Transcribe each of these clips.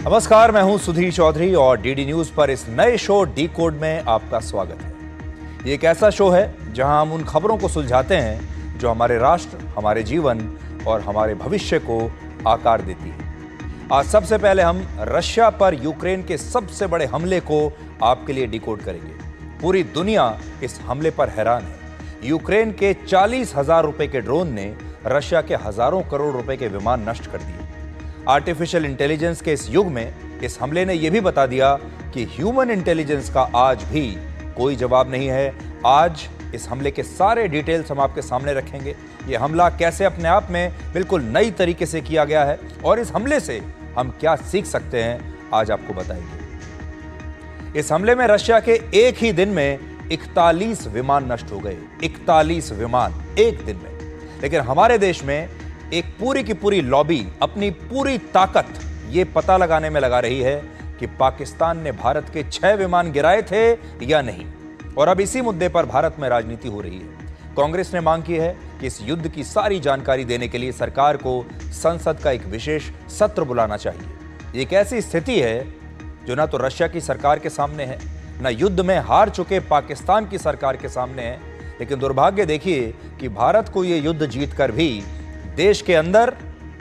नमस्कार, मैं हूं सुधीर चौधरी और डीडी न्यूज पर इस नए शो डी कोड में आपका स्वागत है। ये एक ऐसा शो है जहां हम उन खबरों को सुलझाते हैं जो हमारे राष्ट्र, हमारे जीवन और हमारे भविष्य को आकार देती है। आज सबसे पहले हम रशिया पर यूक्रेन के सबसे बड़े हमले को आपके लिए डिकोड करेंगे। पूरी दुनिया इस हमले पर हैरान है। यूक्रेन के 40,000 रुपए के ड्रोन ने रशिया के हजारों करोड़ रुपए के विमान नष्ट कर दिए। आर्टिफिशियल इंटेलिजेंस के इस युग में इस हमले ने यह भी बता दिया कि ह्यूमन इंटेलिजेंस का आज भी कोई जवाब नहीं है। आज इस हमले के सारे डिटेल्स हम आपके सामने रखेंगे। यह हमला कैसे अपने आप में बिल्कुल नई तरीके से किया गया है और इस हमले से हम क्या सीख सकते हैं, आज आपको बताएंगे। इस हमले में रशिया के एक ही दिन में 41 विमान नष्ट हो गए। 41 विमान एक दिन में। लेकिन हमारे देश में एक पूरी की पूरी लॉबी अपनी पूरी ताकत ये पता लगाने में लगा रही है कि पाकिस्तान ने भारत के 6 विमान गिराए थे या नहीं। और अब इसी मुद्दे पर भारत में राजनीति हो रही है। कांग्रेस ने मांग की है कि इस युद्ध की सारी जानकारी देने के लिए सरकार को संसद का एक विशेष सत्र बुलाना चाहिए। एक ऐसी स्थिति है जो ना तो रशिया की सरकार के सामने है, ना युद्ध में हार चुके पाकिस्तान की सरकार के सामने है। लेकिन दुर्भाग्य देखिए कि भारत को यह युद्ध जीतकर भी देश के अंदर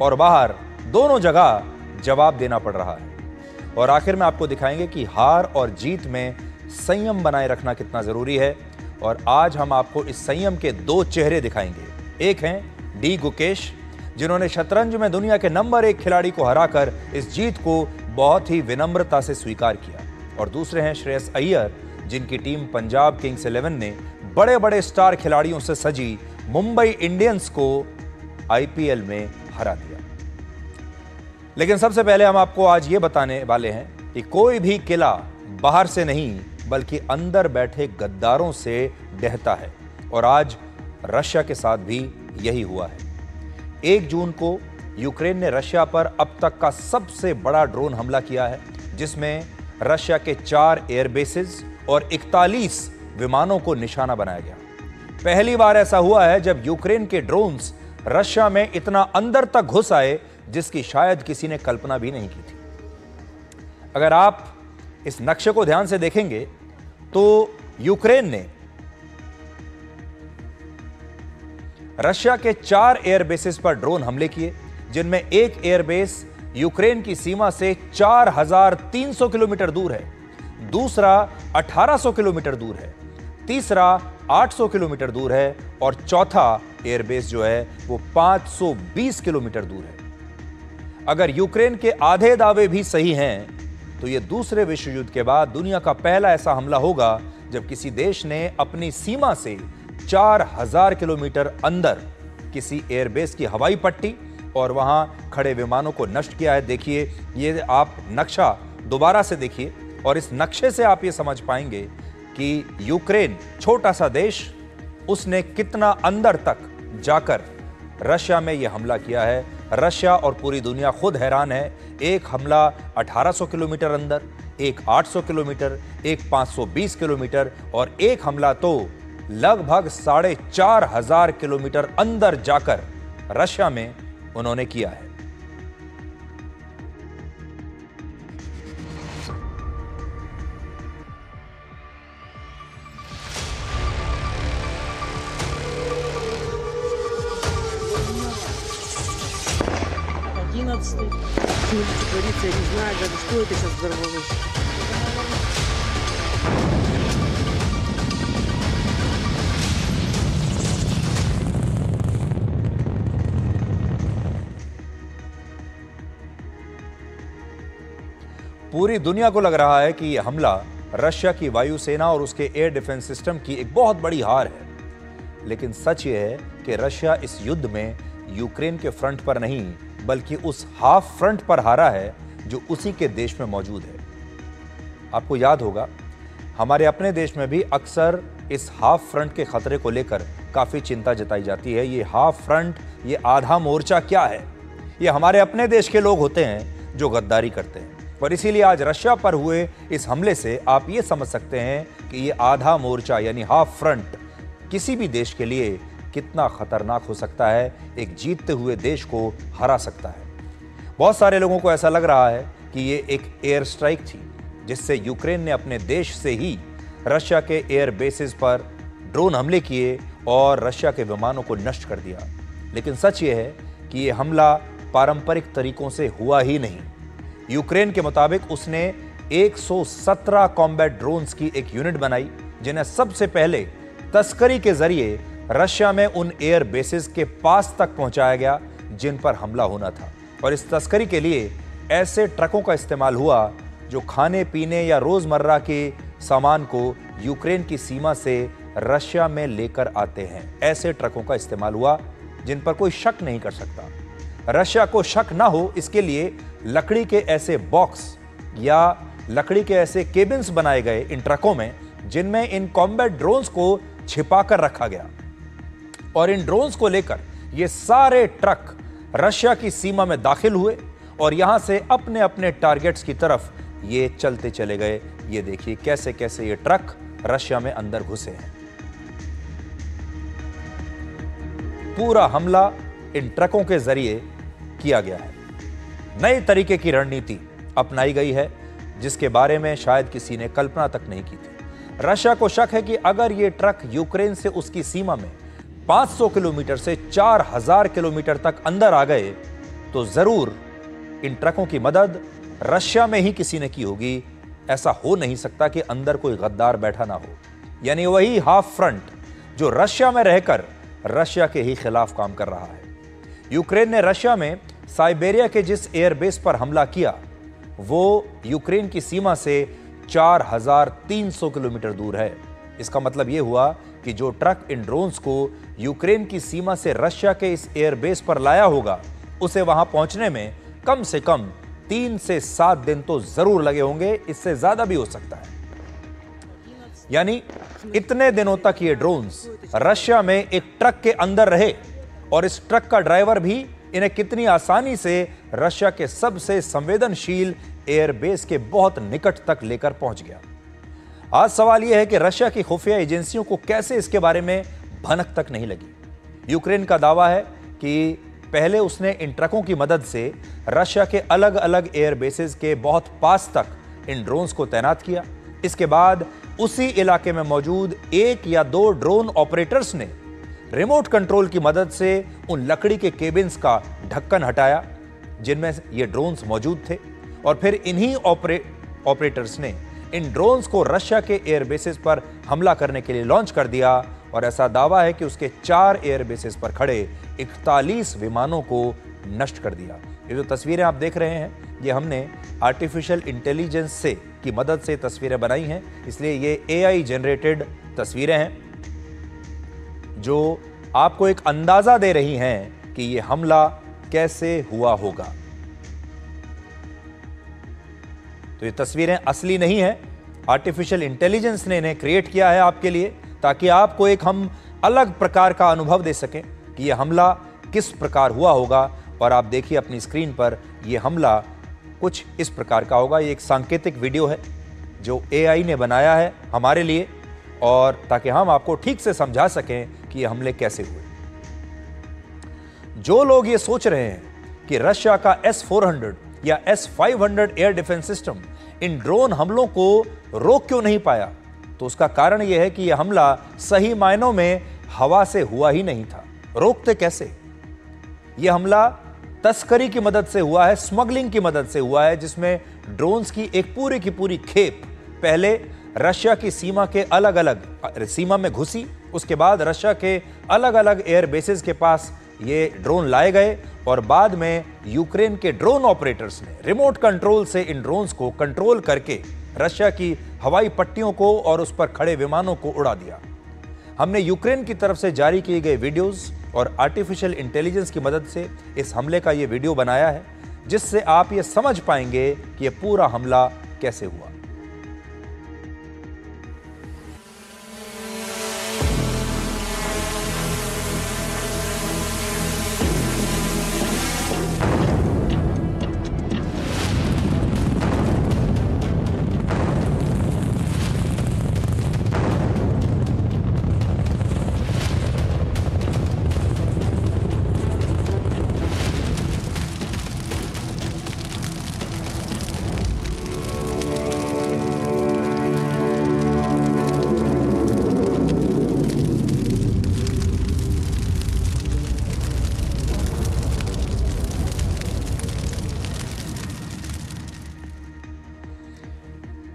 और बाहर दोनों जगह जवाब देना पड़ रहा है। और आखिर में आपको दिखाएंगे कि हार और जीत में संयम बनाए रखना कितना जरूरी है। और आज हम आपको इस संयम के 2 चेहरे दिखाएंगे। एक हैं डी गुकेश, जिन्होंने शतरंज में दुनिया के नंबर 1 खिलाड़ी को हराकर इस जीत को बहुत ही विनम्रता से स्वीकार किया। और दूसरे हैं श्रेयस अय्यर, जिनकी टीम पंजाब किंग्स 11 ने बड़े बड़े स्टार खिलाड़ियों से सजी मुंबई इंडियंस को आईपीएल में हरा दिया। लेकिन सबसे पहले हम आपको आज ये बताने वाले हैं कि कोई भी किला बाहर से नहीं बल्कि अंदर बैठे गद्दारों से ढहता है। और आज रशिया के साथ भी यही हुआ है। 1 जून को यूक्रेन ने रशिया पर अब तक का सबसे बड़ा ड्रोन हमला किया है, जिसमें रशिया के 4 एयरबेसेस और 41 विमानों को निशाना बनाया गया। पहली बार ऐसा हुआ है जब यूक्रेन के ड्रोन्स रशिया में इतना अंदर तक घुस आए, जिसकी शायद किसी ने कल्पना भी नहीं की थी। अगर आप इस नक्शे को ध्यान से देखेंगे तो यूक्रेन ने रशिया के 4 एयरबेसेस पर ड्रोन हमले किए, जिनमें एक एयरबेस यूक्रेन की सीमा से 4,300 किलोमीटर दूर है, दूसरा 1,800 किलोमीटर दूर है, तीसरा 800 किलोमीटर दूर है और चौथा एयरबेस जो है वो 520 किलोमीटर दूर है। अगर यूक्रेन के आधे दावे भी सही हैं तो यह दूसरे विश्व युद्ध के बाद दुनिया का पहला ऐसा हमला होगा जब किसी देश ने अपनी सीमा से 4,000 किलोमीटर अंदर किसी एयरबेस की हवाई पट्टी और वहां खड़े विमानों को नष्ट किया है। देखिए, ये आप नक्शा दोबारा से देखिए और इस नक्शे से आप ये समझ पाएंगे कि यूक्रेन छोटा सा देश, उसने कितना अंदर तक जाकर रशिया में यह हमला किया है। रशिया और पूरी दुनिया खुद हैरान है। एक हमला 1,800 किलोमीटर अंदर, एक 800 किलोमीटर, एक 520 किलोमीटर और एक हमला तो लगभग 4,500 किलोमीटर अंदर जाकर रशिया में उन्होंने किया है। Творится, я не знаю даже, что это сейчас взорвалось. पूरी दुनिया को लग रहा है कि यह हमला रशिया की वायुसेना और उसके एयर डिफेंस सिस्टम की एक बहुत बड़ी हार है। लेकिन सच यह है कि रशिया इस युद्ध में यूक्रेन के फ्रंट पर नहीं बल्कि उस हाफ फ्रंट पर हारा है जो उसी के देश में मौजूद है। आपको याद होगा, हमारे अपने देश में भी अक्सर इस हाफ फ्रंट के खतरे को लेकर काफी चिंता जताई जाती है। ये हाफ फ्रंट, ये आधा मोर्चा क्या है? ये हमारे अपने देश के लोग होते हैं जो गद्दारी करते हैं। और इसीलिए आज रशिया पर हुए इस हमले से आप ये समझ सकते हैं कि ये आधा मोर्चा यानी हाफ फ्रंट किसी भी देश के लिए कितना खतरनाक हो सकता है, एक जीतते हुए देश को हरा सकता है। बहुत सारे लोगों को ऐसा लग रहा है कि ये एक एयर स्ट्राइक थी जिससे यूक्रेन ने अपने देश से ही रशिया के एयर बेसिस पर ड्रोन हमले किए और रशिया के विमानों को नष्ट कर दिया। लेकिन सच ये है कि ये हमला पारंपरिक तरीकों से हुआ ही नहीं। यूक्रेन के मुताबिक उसने 117 कॉम्बैट ड्रोन्स की एक यूनिट बनाई जिन्हें सबसे पहले तस्करी के जरिए रशिया में उन एयर बेसिस के पास तक पहुंचाया गया जिन पर हमला होना था। और इस तस्करी के लिए ऐसे ट्रकों का इस्तेमाल हुआ जो खाने पीने या रोजमर्रा के सामान को यूक्रेन की सीमा से रशिया में लेकर आते हैं। ऐसे ट्रकों का इस्तेमाल हुआ जिन पर कोई शक नहीं कर सकता। रशिया को शक ना हो इसके लिए लकड़ी के ऐसे बॉक्स या लकड़ी के ऐसे केबिन्स बनाए गए इन ट्रकों में जिनमें इन कॉम्बैट ड्रोन्स को छिपाकर रखा गया। और इन ड्रोन्स को लेकर ये सारे ट्रक रशिया की सीमा में दाखिल हुए और यहां से अपने अपने टारगेट्स की तरफ ये चलते चले गए। ये देखिए कैसे कैसे ये ट्रक रशिया में अंदर घुसे हैं। पूरा हमला इन ट्रकों के जरिए किया गया है। नए तरीके की रणनीति अपनाई गई है जिसके बारे में शायद किसी ने कल्पना तक नहीं की थी। रशिया को शक है कि अगर ये ट्रक यूक्रेन से उसकी सीमा में 500 किलोमीटर से 4000 किलोमीटर तक अंदर आ गए तो जरूर इन ट्रकों की मदद रशिया में ही किसी ने की होगी। ऐसा हो नहीं सकता कि अंदर कोई गद्दार बैठा ना हो, यानी वही हाफ फ्रंट जो रशिया में रहकर रशिया के ही खिलाफ काम कर रहा है। यूक्रेन ने रशिया में साइबेरिया के जिस एयरबेस पर हमला किया वो यूक्रेन की सीमा से 4300 किलोमीटर दूर है। इसका मतलब यह हुआ कि जो ट्रक इन ड्रोन्स को यूक्रेन की सीमा से रशिया के इस एयरबेस पर लाया होगा उसे वहां पहुंचने में कम से कम 3 से 7 दिन तो जरूर लगे होंगे, इससे ज्यादा भी हो सकता है। यानी इतने दिनों तक ये ड्रोन्स रशिया में एक ट्रक के अंदर रहे और इस ट्रक का ड्राइवर भी इन्हें कितनी आसानी से रशिया के सबसे संवेदनशील एयरबेस के बहुत निकट तक लेकर पहुंच गया। आज सवाल यह है कि रशिया की खुफिया एजेंसियों को कैसे इसके बारे में भनक तक नहीं लगी। यूक्रेन का दावा है कि पहले उसने इन ट्रकों की मदद से रशिया के अलग अलग एयरबेसेस के बहुत पास तक इन ड्रोन्स को तैनात किया। इसके बाद उसी इलाके में मौजूद 1 या 2 ड्रोन ऑपरेटर्स ने रिमोट कंट्रोल की मदद से उन लकड़ी के केबिन्स का ढक्कन हटाया जिनमें ये ड्रोन्स मौजूद थे और फिर इन्हीं ऑपरेटर्स ने इन ड्रोन्स को रशिया के एयरबेसेस पर हमला करने के लिए लॉन्च कर दिया। और ऐसा दावा है कि उसके 4 एयरबेसेस पर खड़े 41 विमानों को नष्ट कर दिया। ये जो तस्वीरें आप देख रहे हैं ये हमने आर्टिफिशियल इंटेलिजेंस से की मदद से तस्वीरें बनाई हैं, इसलिए ये AI जनरेटेड तस्वीरें हैं जो आपको एक अंदाजा दे रही हैं कि यह हमला कैसे हुआ होगा। तो ये तस्वीरें असली नहीं है, आर्टिफिशियल इंटेलिजेंस ने इन्हें क्रिएट किया है आपके लिए ताकि आपको एक हम अलग प्रकार का अनुभव दे सकें कि यह हमला किस प्रकार हुआ होगा। और आप देखिए अपनी स्क्रीन पर यह हमला कुछ इस प्रकार का होगा। ये एक सांकेतिक वीडियो है जो AI ने बनाया है हमारे लिए और ताकि हम आपको ठीक से समझा सकें कि ये हमले कैसे हुए। जो लोग ये सोच रहे हैं कि रशिया का S-400 या S-500 air defence system in drone हमलों को रोक क्यों नहीं पाया, तो उसका कारण यह है कि यह हमला सही मायनों में हवा से हुआ ही नहीं था। रोकते कैसे? यह हमला तस्करी की मदद से हुआ है, स्मगलिंग की मदद से हुआ है, जिसमें ड्रोन्स की एक पूरी की पूरी खेप पहले रशिया की सीमा के अलग अलग सीमा में घुसी, उसके बाद रशिया के अलग अलग एयर बेसेस के पास ये ड्रोन लाए गए और बाद में यूक्रेन के ड्रोन ऑपरेटर्स ने रिमोट कंट्रोल से इन ड्रोन्स को कंट्रोल करके रशिया की हवाई पट्टियों को और उस पर खड़े विमानों को उड़ा दिया। हमने यूक्रेन की तरफ से जारी किए गए वीडियोस और आर्टिफिशियल इंटेलिजेंस की मदद से इस हमले का ये वीडियो बनाया है, जिससे आप ये समझ पाएंगे कि यह पूरा हमला कैसे हुआ।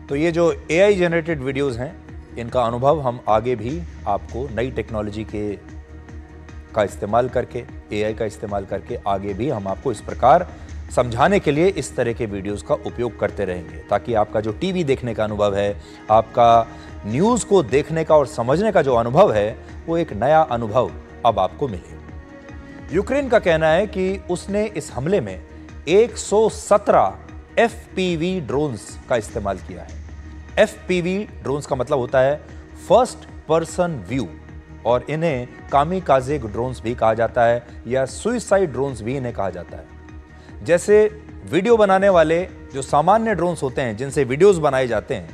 तो ये जो AI जनरेटेड वीडियोस हैं, इनका अनुभव हम आगे भी आपको नई टेक्नोलॉजी का इस्तेमाल करके, AI का इस्तेमाल करके आगे भी हम आपको इस प्रकार समझाने के लिए इस तरह के वीडियोस का उपयोग करते रहेंगे, ताकि आपका जो टीवी देखने का अनुभव है, आपका न्यूज़ को देखने का और समझने का जो अनुभव है, वो एक नया अनुभव अब आपको मिले। यूक्रेन का कहना है कि उसने इस हमले में 117 FPV ड्रोन्स का इस्तेमाल किया है। FPV ड्रोन्स का मतलब होता है फर्स्ट पर्सन व्यू, और इन्हें कामिकाजे ड्रोन्स भी कहा जाता है या सुइसाइड ड्रोन्स भी इन्हें कहा जाता है। जैसे वीडियो बनाने वाले जो सामान्य ड्रोन्स होते हैं, जिनसे वीडियोस बनाए जाते हैं,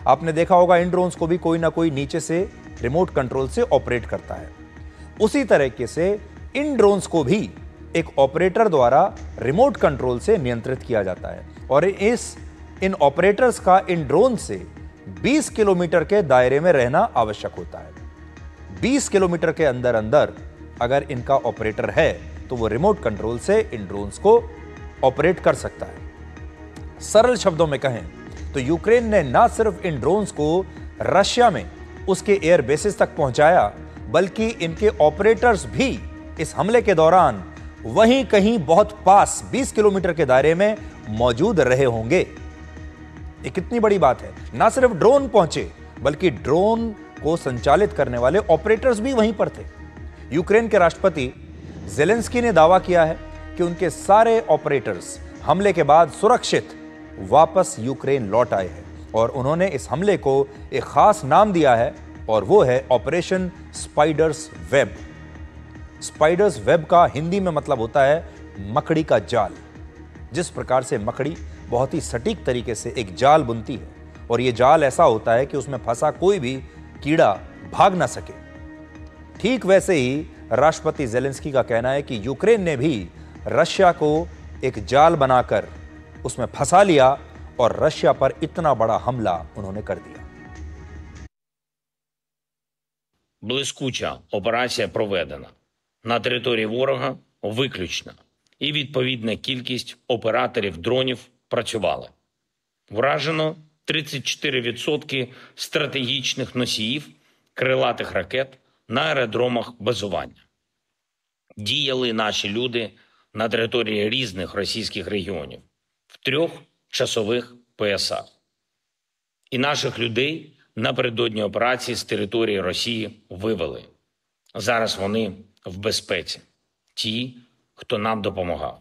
आपने देखा होगा इन ड्रोन्स को भी कोई ना कोई नीचे से रिमोट कंट्रोल से ऑपरेट करता है। उसी तरीके से इन ड्रोन्स को भी एक ऑपरेटर द्वारा रिमोट कंट्रोल से नियंत्रित किया जाता है, और इन ऑपरेटर्स का इन ड्रोन से 20 किलोमीटर के दायरे में रहना आवश्यक होता है। 20 किलोमीटर के अंदर अंदर अगर इनका ऑपरेटर है तो वो रिमोट कंट्रोल से इन ड्रोन्स को ऑपरेट कर सकता है। सरल शब्दों में कहें तो यूक्रेन ने ना सिर्फ इन ड्रोन्स को रशिया में उसके एयर बेसिस तक पहुंचाया, बल्कि इनके ऑपरेटर्स भी इस हमले के दौरान वहीं कहीं बहुत पास 20 किलोमीटर के दायरे में मौजूद रहे होंगे। ये कितनी बड़ी बात है। ना सिर्फ ड्रोन पहुंचे, बल्कि ड्रोन को संचालित करने वाले ऑपरेटर्स भी वहीं पर थे। यूक्रेन के राष्ट्रपति ज़ेलेंस्की ने दावा किया है कि उनके सारे ऑपरेटर्स हमले के बाद सुरक्षित वापस यूक्रेन लौट आए हैं, और उन्होंने इस हमले को एक खास नाम दिया है, और वो है operation spiders web. Spiders web का हिंदी में मतलब होता है मकड़ी का जाल। जिस प्रकार से मकड़ी बहुत ही सटीक तरीके से एक जाल बुनती है, और ये जाल ऐसा होता है कि उसमें फंसा कोई भी कीड़ा भाग ना सके, ठीक वैसे ही राष्ट्रपति ज़ेलेंस्की का कहना है कि यूक्रेन ने भी रशिया को एक जाल बनाकर उसमें फंसा लिया, और रशिया पर इतना बड़ा हमला उन्होंने कर दिया। Блискуча операція проведена. На території ворога виключно. І відповідна кількість операторів дронів працювали. Вражено 34% стратегічних носіїв крилатих ракет на аеродромах базування. Діяли наші люди на території різних російських регіонів в 3 часових поясах. І наших людей напередодні операції з території Росії вивели. Зараз вони в безпеці. Ті, хто нам допомагав.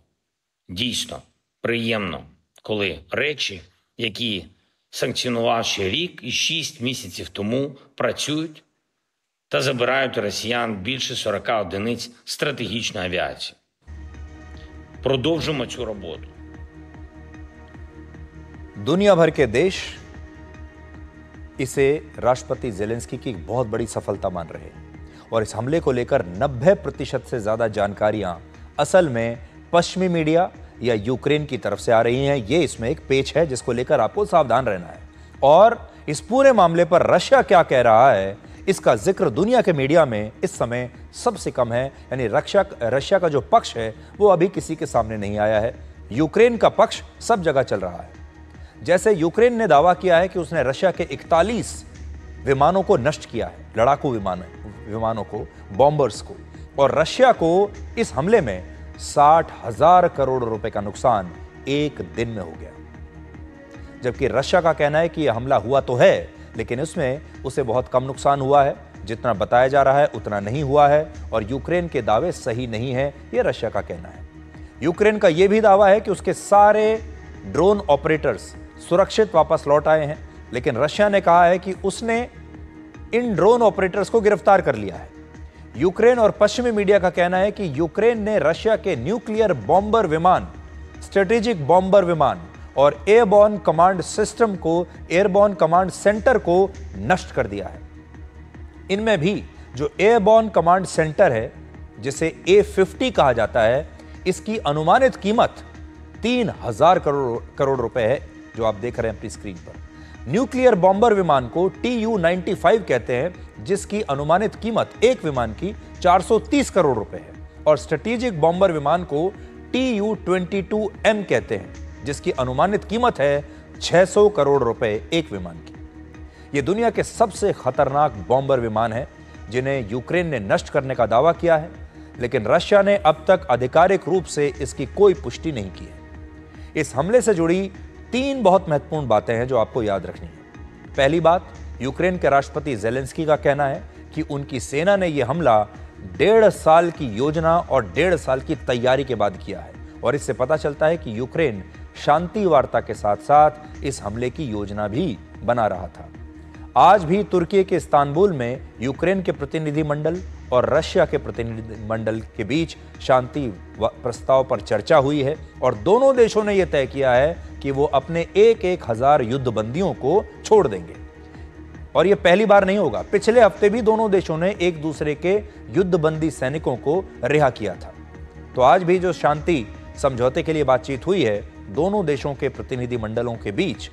Дійсно, приємно, коли речі, які санкціонував ще рік і 6 місяців тому, працюють та забирають у росіян більше 40 одиниць стратегічної авіації. Продовжимо цю роботу. दुनिया भर के देश इसे राष्ट्रपति ज़ेलेंस्की की एक बहुत बड़ी सफलता मान रहे हैं, और इस हमले को लेकर 90% से ज्यादा जानकारियां असल में पश्चिमी मीडिया या यूक्रेन की तरफ से आ रही हैं। ये इसमें एक पेच है जिसको लेकर आपको सावधान रहना है, और इस पूरे मामले पर रशिया क्या कह रहा है, इसका जिक्र दुनिया के मीडिया में इस समय सबसे कम है। यानी रशिया का जो पक्ष है वो अभी किसी के सामने नहीं आया है। यूक्रेन का पक्ष सब जगह चल रहा है। जैसे यूक्रेन ने दावा किया है कि उसने रशिया के 41 विमानों को नष्ट किया है, लड़ाकू विमानों को, बॉम्बर्स को, और रशिया को इस हमले में 60,000 करोड़ रुपए का नुकसान एक दिन में हो गया। जबकि रशिया का कहना है कि यह हमला हुआ तो है, लेकिन इसमें उसे बहुत कम नुकसान हुआ है, जितना बताया जा रहा है उतना नहीं हुआ है, और यूक्रेन के दावे सही नहीं है, यह रशिया का कहना है। यूक्रेन का यह भी दावा है कि उसके सारे ड्रोन ऑपरेटर्स सुरक्षित वापस लौट आए हैं, लेकिन रशिया ने कहा है कि उसने इन ड्रोन ऑपरेटर्स को गिरफ्तार कर लिया है। यूक्रेन और पश्चिमी मीडिया का कहना है कि यूक्रेन ने रशिया के न्यूक्लियर बॉम्बर विमान, स्ट्रेटेजिक बॉम्बर विमान और एयरबॉर्न कमांड सिस्टम को, एयरबॉर्न कमांड सेंटर को नष्ट कर दिया है। इनमें भी जो एयरबॉर्न कमांड सेंटर है, जिसे A50 कहा जाता है, इसकी अनुमानित कीमत 3,000 करोड़ रुपए है, जो आप देख रहे हैं अपनी स्क्रीन पर। न्यूक्लियर बॉम्बर विमान को Tu-95 कहते हैं, जिसकी अनुमानित कीमत एक विमान की 430 करोड़ रुपए है, और स्ट्रेटेजिक बॉम्बर विमान को Tu-22M कहते हैं, जिसकी अनुमानित कीमत है 600 करोड़ रुपए एक विमान की। ये दुनिया के सबसे खतरनाक बॉम्बर विमान हैं जिन्हें यूक्रेन ने नष्ट करने का दावा किया है, लेकिन रशिया ने अब तक आधिकारिक रूप से इसकी कोई पुष्टि नहीं की है। इस हमले से जुड़ी 3 बहुत महत्वपूर्ण बातें हैं जो आपको याद रखनी है। पहली बात, यूक्रेन के राष्ट्रपति ज़ेलेंस्की का कहना है कि उनकी सेना ने यह हमला 1.5 साल की योजना और 1.5 साल की तैयारी के बाद किया है, और इससे पता चलता है कि यूक्रेन शांति वार्ता के साथ साथ इस हमले की योजना भी बना रहा था। आज भी तुर्की के इस्तांबुल में यूक्रेन के प्रतिनिधिमंडल और रशिया के प्रतिनिधिमंडल के बीच शांति प्रस्ताव पर चर्चा हुई है, और दोनों देशों ने यह तय किया है कि वो अपने 1,000 युद्ध बंदियों को छोड़ देंगे। और यह पहली बार नहीं होगा, पिछले हफ्ते भी दोनों देशों ने एक दूसरे के युद्धबंदी सैनिकों को रिहा किया था। तो आज भी जो शांति समझौते के लिए बातचीत हुई है दोनों देशों के प्रतिनिधिमंडलों के बीच,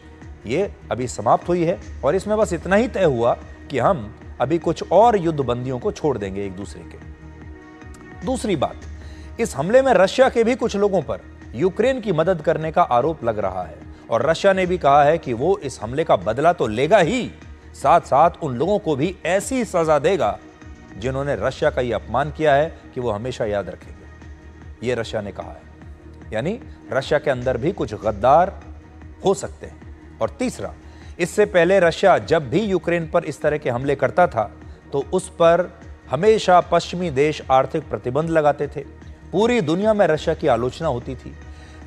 ये अभी समाप्त हुई है, और इसमें बस इतना ही तय हुआ कि हम अभी कुछ और युद्धबंदियों को छोड़ देंगे एक दूसरे के। दूसरी बात, इस हमले में रशिया के भी कुछ लोगों पर यूक्रेन की मदद करने का आरोप लग रहा है, और रशिया ने भी कहा है कि वो इस हमले का बदला तो लेगा ही, साथ साथ उन लोगों को भी ऐसी सजा देगा जिन्होंने रशिया का यह अपमान किया है कि वो हमेशा याद रखेंगे। ये रशिया ने कहा है, यानी रशिया के अंदर भी कुछ गद्दार हो सकते हैं। और तीसरा, इससे पहले रशिया जब भी यूक्रेन पर इस तरह के हमले करता था तो उस पर हमेशा पश्चिमी देश आर्थिक प्रतिबंध लगाते थे। पूरी दुनिया में रशिया की आलोचना होती थी,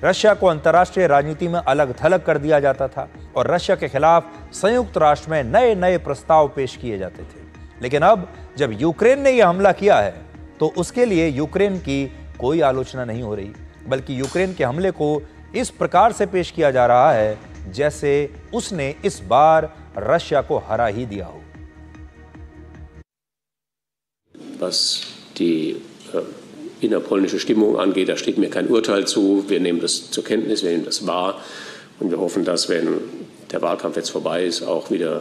रशिया को अंतर्राष्ट्रीय राजनीति में अलग थलग कर दिया जाता था, और रशिया के खिलाफ संयुक्त राष्ट्र में नए नए प्रस्ताव पेश किए जाते थे। लेकिन अब जब यूक्रेन ने यह हमला किया है तो उसके लिए यूक्रेन की कोई आलोचना नहीं हो रही, बल्कि यूक्रेन के हमले को इस प्रकार से पेश किया जा रहा है जैसे उसने इस बार रशिया को हरा ही दिया हो। Was die innerpolnische Stimmung angeht, da steht mir kein Urteil zu. Wir nehmen das zur Kenntnis, wir nehmen das wahr und wir hoffen, dass, wenn der Wahlkampf jetzt vorbei ist, auch wieder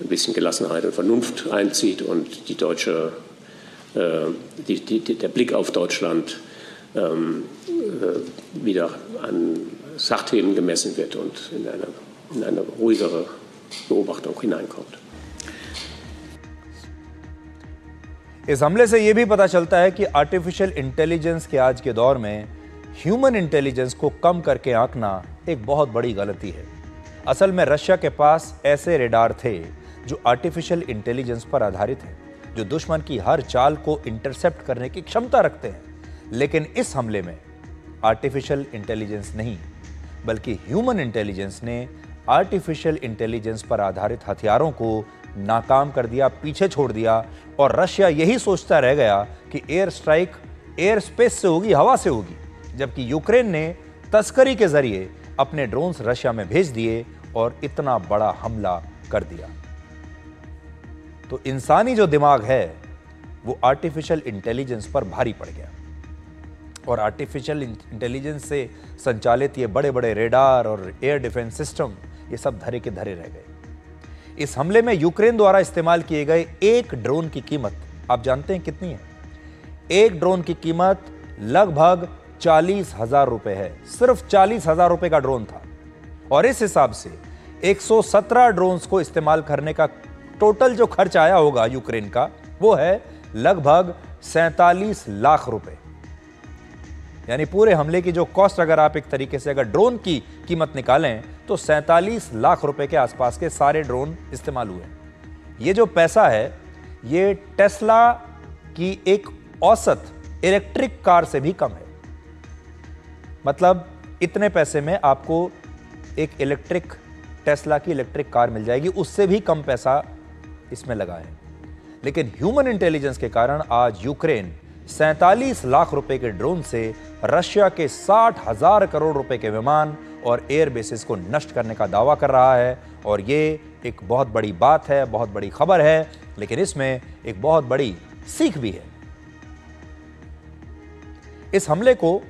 ein bisschen Gelassenheit und Vernunft einzieht und die deutsche, der Blick auf Deutschland wieder an Sachthemen gemessen wird und in eine ruhigere Beobachtung hineinkommt. इस हमले से यह भी पता चलता है कि artificial intelligence के आज के दौर में ह्यूमन इंटेलिजेंस को कम करके आंकना एक बहुत बड़ी गलती है। असल में रशिया के पास ऐसे रेडार थे जो आर्टिफिशियल इंटेलिजेंस पर आधारित हैं, जो दुश्मन की हर चाल को इंटरसेप्ट करने की क्षमता रखते हैं। लेकिन इस हमले में आर्टिफिशियल इंटेलिजेंस नहीं, बल्कि ह्यूमन इंटेलिजेंस ने आर्टिफिशियल इंटेलिजेंस पर आधारित हथियारों को नाकाम कर दिया, पीछे छोड़ दिया, और रशिया यही सोचता रह गया कि एयर स्ट्राइक एयर स्पेस से होगी, हवा से होगी, जबकि यूक्रेन ने तस्करी के जरिए अपने ड्रोन्स रशिया में भेज दिए और इतना बड़ा हमला कर दिया। तो इंसानी जो दिमाग है वो आर्टिफिशियल इंटेलिजेंस पर भारी पड़ गया, और आर्टिफिशियल इंटेलिजेंस से संचालित ये बड़े बड़े रेडार और एयर डिफेंस सिस्टम ये सब धरे के धरे रह गए। इस हमले में यूक्रेन द्वारा इस्तेमाल किए गए एक ड्रोन की कीमत आप जानते हैं कितनी है? एक ड्रोन की कीमत लगभग 40,000 रुपए है। सिर्फ 40,000 रुपए का ड्रोन था, और इस हिसाब से 117 ड्रोन्स को इस्तेमाल करने का टोटल जो खर्च आया होगा यूक्रेन का वो है लगभग 47 लाख रुपए। यानी पूरे हमले की जो कॉस्ट अगर आप एक तरीके से अगर ड्रोन की कीमत निकालें तो 47 लाख रुपए के आसपास के सारे ड्रोन इस्तेमाल हुए। ये जो पैसा है ये टेस्ला की एक औसत इलेक्ट्रिक कार से भी कम है। मतलब इतने पैसे में आपको एक टेस्ला की इलेक्ट्रिक कार मिल जाएगी, उससे भी कम पैसा इसमें लगा है। लेकिन ह्यूमन इंटेलिजेंस के कारण आज यूक्रेन 47 लाख रुपए के ड्रोन से रशिया के 60,000 करोड़ रुपए के विमान और एयर बेसिस को नष्ट करने का दावा कर रहा है। और ये एक बहुत बड़ी बात है, बहुत बड़ी खबर है, लेकिन इसमें एक बहुत बड़ी सीख भी है। इस हमले को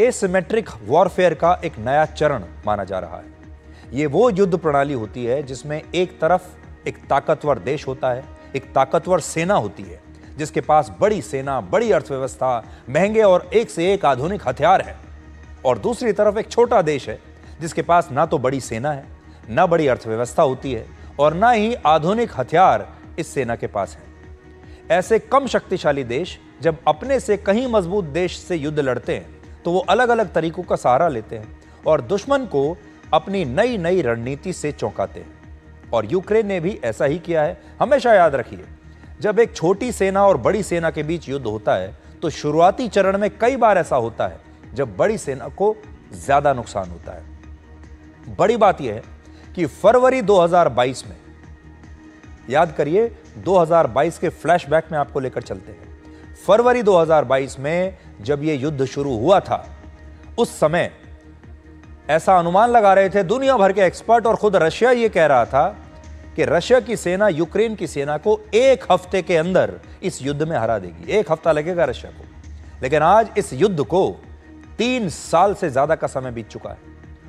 एसिमेट्रिक वॉरफेयर का एक नया चरण माना जा रहा है। यह वो युद्ध प्रणाली होती है जिसमें एक तरफ एक ताकतवर देश होता है, एक ताकतवर सेना होती है जिसके पास बड़ी सेना, बड़ी अर्थव्यवस्था, महंगे और एक से एक आधुनिक हथियार है, और दूसरी तरफ एक छोटा देश है जिसके पास ना तो बड़ी सेना है, ना बड़ी अर्थव्यवस्था होती है और ना ही आधुनिक हथियार इस सेना के पास है। ऐसे कम शक्तिशाली देश जब अपने से कहीं मजबूत देश से युद्ध लड़ते हैं तो वो अलग अलग तरीकों का सहारा लेते हैं और दुश्मन को अपनी नई नई रणनीति से चौंकाते हैं। और यूक्रेन ने भी ऐसा ही किया है। हमेशा याद रखिए, जब एक छोटी सेना और बड़ी सेना के बीच युद्ध होता है तो शुरुआती चरण में कई बार ऐसा होता है जब बड़ी सेना को ज्यादा नुकसान होता है। बड़ी बात यह है कि फरवरी 2022 में, याद करिए 2022 के फ्लैशबैक में आपको लेकर चलते हैं। फरवरी 2022 में जब यह युद्ध शुरू हुआ था, उस समय ऐसा अनुमान लगा रहे थे दुनिया भर के एक्सपर्ट और खुद रशिया यह कह रहा था कि रशिया की सेना यूक्रेन की सेना को 1 हफ्ते के अंदर इस युद्ध में हरा देगी। 1 हफ्ता लगेगा रशिया को। लेकिन आज इस युद्ध को 3 साल से ज्यादा का समय बीत चुका है